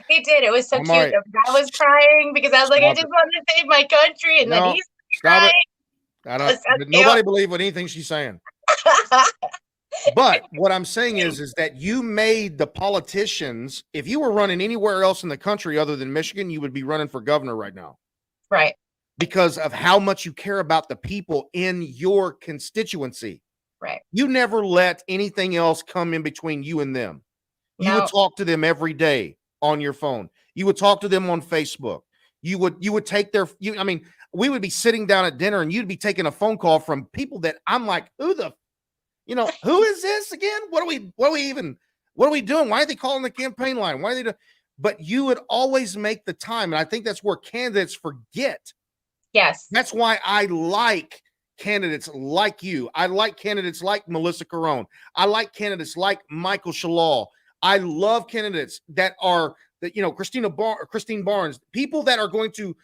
He did. It was so cute. Right. I was crying because I was like, I just wanted to save my country, and then he's crying. Nobody believe anything she's saying. But what I'm saying is that you made the politicians, if you were running anywhere else in the country other than Michigan, you would be running for governor right now. Right. Because of how much you care about the people in your constituency. Right. You never let anything else come in between you and them. You would talk to them every day on your phone. You would talk to them on Facebook. You would take we would be sitting down at dinner and you'd be taking a phone call from people that I'm like, who is this again? What are we doing? Why are they calling the campaign line? Why are they doing? But you would always make the time. And I think that's where candidates forget. Yes. That's why I like candidates like you. I like candidates like Melissa Carone. I like candidates like Michael Shalal. I love candidates that are Christine Barnes, people that are going to,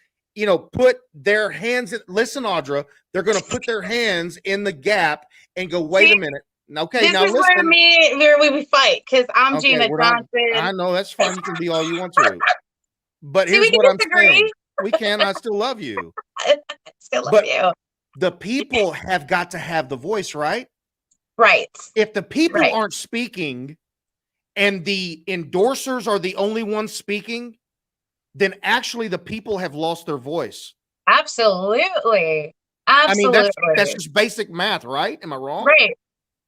put their hands listen, Audra, they're going to put their hands in the gap and go, wait a minute. Okay, this now is listen. where we fight, because I'm Gina Johnson. I know, that's fine. You can be all you want to. But here's what I'm saying. We can. I still love you. Still love you. The people have got to have the voice, right? Right. If the people aren't speaking and the endorsers are the only ones speaking, then actually the people have lost their voice. Absolutely. I mean, that's just basic math, right? Am I wrong? Right.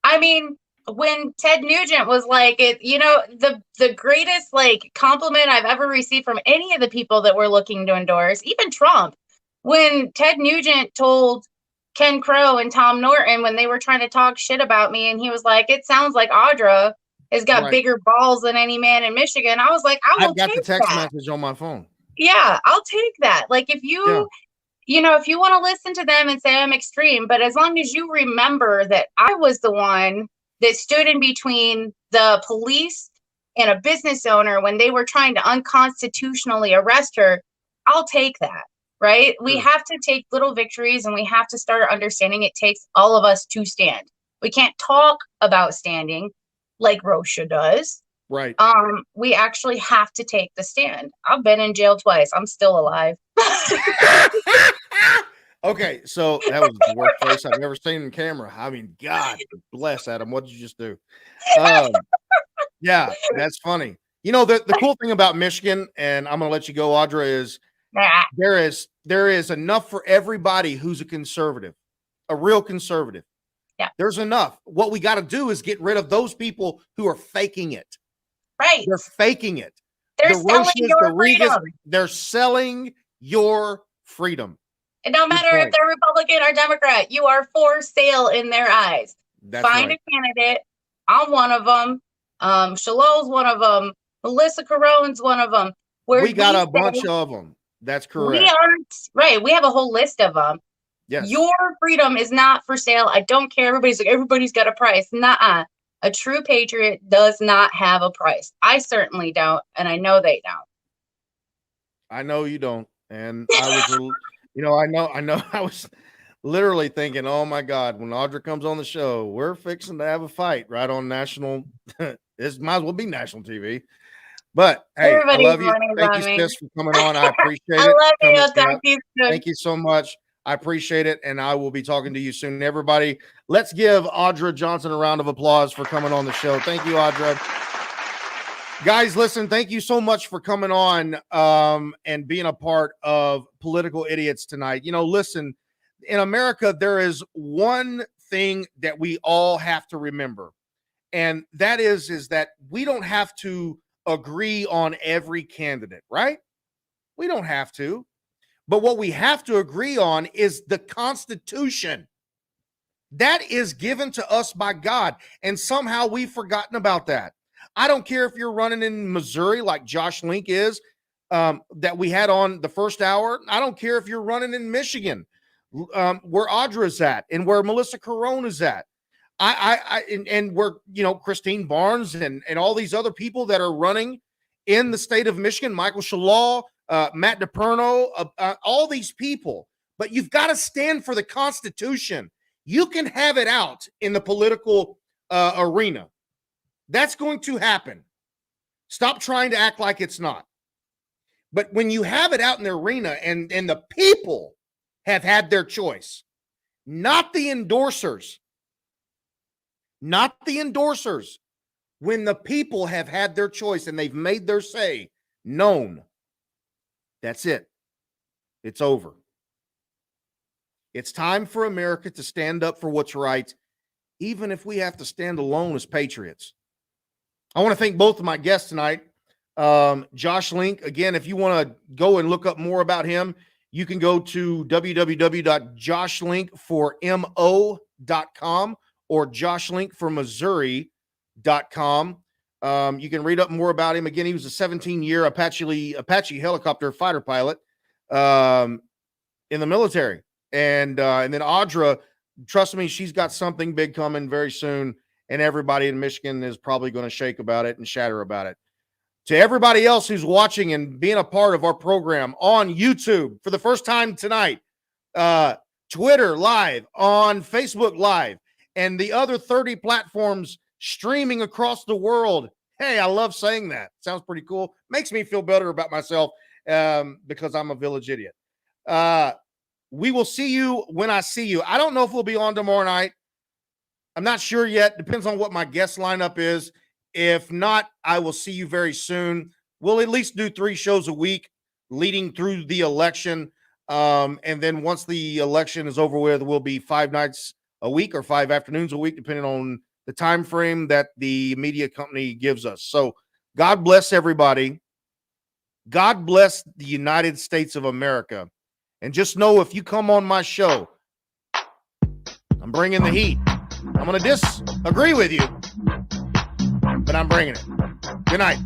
I mean, when Ted Nugent was like, the greatest like compliment I've ever received from any of the people that were looking to endorse, even Trump, when Ted Nugent told Ken Crow and Tom Norton when they were trying to talk shit about me, and he was like, "It sounds like Audra has got bigger balls than any man in Michigan." I was like, I've got the text message on my phone. Yeah, I'll take that. Like if you if you want to listen to them and say I'm extreme, but as long as you remember that I was the one that stood in between the police and a business owner when they were trying to unconstitutionally arrest her, I'll take that, right? We have to take little victories, and we have to start understanding it takes all of us to stand. We can't talk about standing like Rosha does. Right. We actually have to take the stand. I've been in jail twice. I'm still alive. Okay, so that was the worst face I've ever seen in camera. I mean, God bless, Adam. What did you just do? Yeah, that's funny. You know, the cool thing about Michigan, and I'm gonna let you go, Audra, is there is enough for everybody who's a conservative, a real conservative. Yeah. There's enough. What we got to do is get rid of those people who are faking it. Right. They're faking it. They're selling your freedom. They're selling your freedom. It don't matter if they're Republican or Democrat. You are for sale in their eyes. Find a candidate. I'm one of them. Shalol's one of them. Melissa Caron's one of them. We got a bunch of them. That's correct. We aren't right. We have a whole list of them. Yes. Your freedom is not for sale. I don't care. Everybody's like, everybody's got a price. Nuh-uh. A true patriot does not have a price. I certainly don't, and I know they don't. I know you don't. And I was, I was literally thinking, oh my God, when Audra comes on the show, we're fixing to have a fight right on national. This might as well be national TV. But hey, I love you. Thank you, sis, for coming on. I appreciate it. I love you. Thank you so much. I appreciate it, and I will be talking to you soon. Everybody, let's give Audra Johnson a round of applause for coming on the show. Thank you, Audra. Guys, listen, thank you so much for coming on and being a part of Political Idiots tonight. You know, listen, in America, there is one thing that we all have to remember, and that is that we don't have to agree on every candidate, right? We don't have to. But what we have to agree on is the Constitution. That is given to us by God, and somehow we've forgotten about that. I don't care if you're running in Missouri like Josh Link is, that we had on the first hour. I don't care if you're running in Michigan, where Audra's at and where Melissa Caron is at. And where, Christine Barnes and all these other people that are running in the state of Michigan, Michael Shalal, Matt DePerno, all these people. But you've got to stand for the Constitution. You can have it out in the political arena. That's going to happen. Stop trying to act like it's not. But when you have it out in the arena and the people have had their choice, not the endorsers, when the people have had their choice and they've made their say known, that's it. It's over. It's time for America to stand up for what's right, even if we have to stand alone as patriots. I want to thank both of my guests tonight. Josh Link, again, if you want to go and look up more about him, you can go to www.joshlinkformo.com or joshlinkformissouri.com. You can read up more about him. Again, he was a 17-year Apache helicopter fighter pilot in the military. And then Audra, trust me, she's got something big coming very soon, and everybody in Michigan is probably going to shake about it and shatter about it. To everybody else who's watching and being a part of our program on YouTube for the first time tonight, Twitter Live, on Facebook Live, and the other 30 platforms streaming across the world. Hey, I love saying that. Sounds pretty cool. Makes me feel better about myself because I'm a village idiot. We will see you when I see you. I don't know if we'll be on tomorrow night. I'm not sure yet. Depends on what my guest lineup is. If not, I will see you very soon. We'll at least do 3 shows a week leading through the election. And then once the election is over with, we'll be 5 nights a week or 5 afternoons a week, depending on the time frame that the media company gives us. So God bless everybody. God bless the United States of America. And just know, if you come on my show, I'm bringing the heat. I'm going to disagree with you, but I'm bringing it. Good night.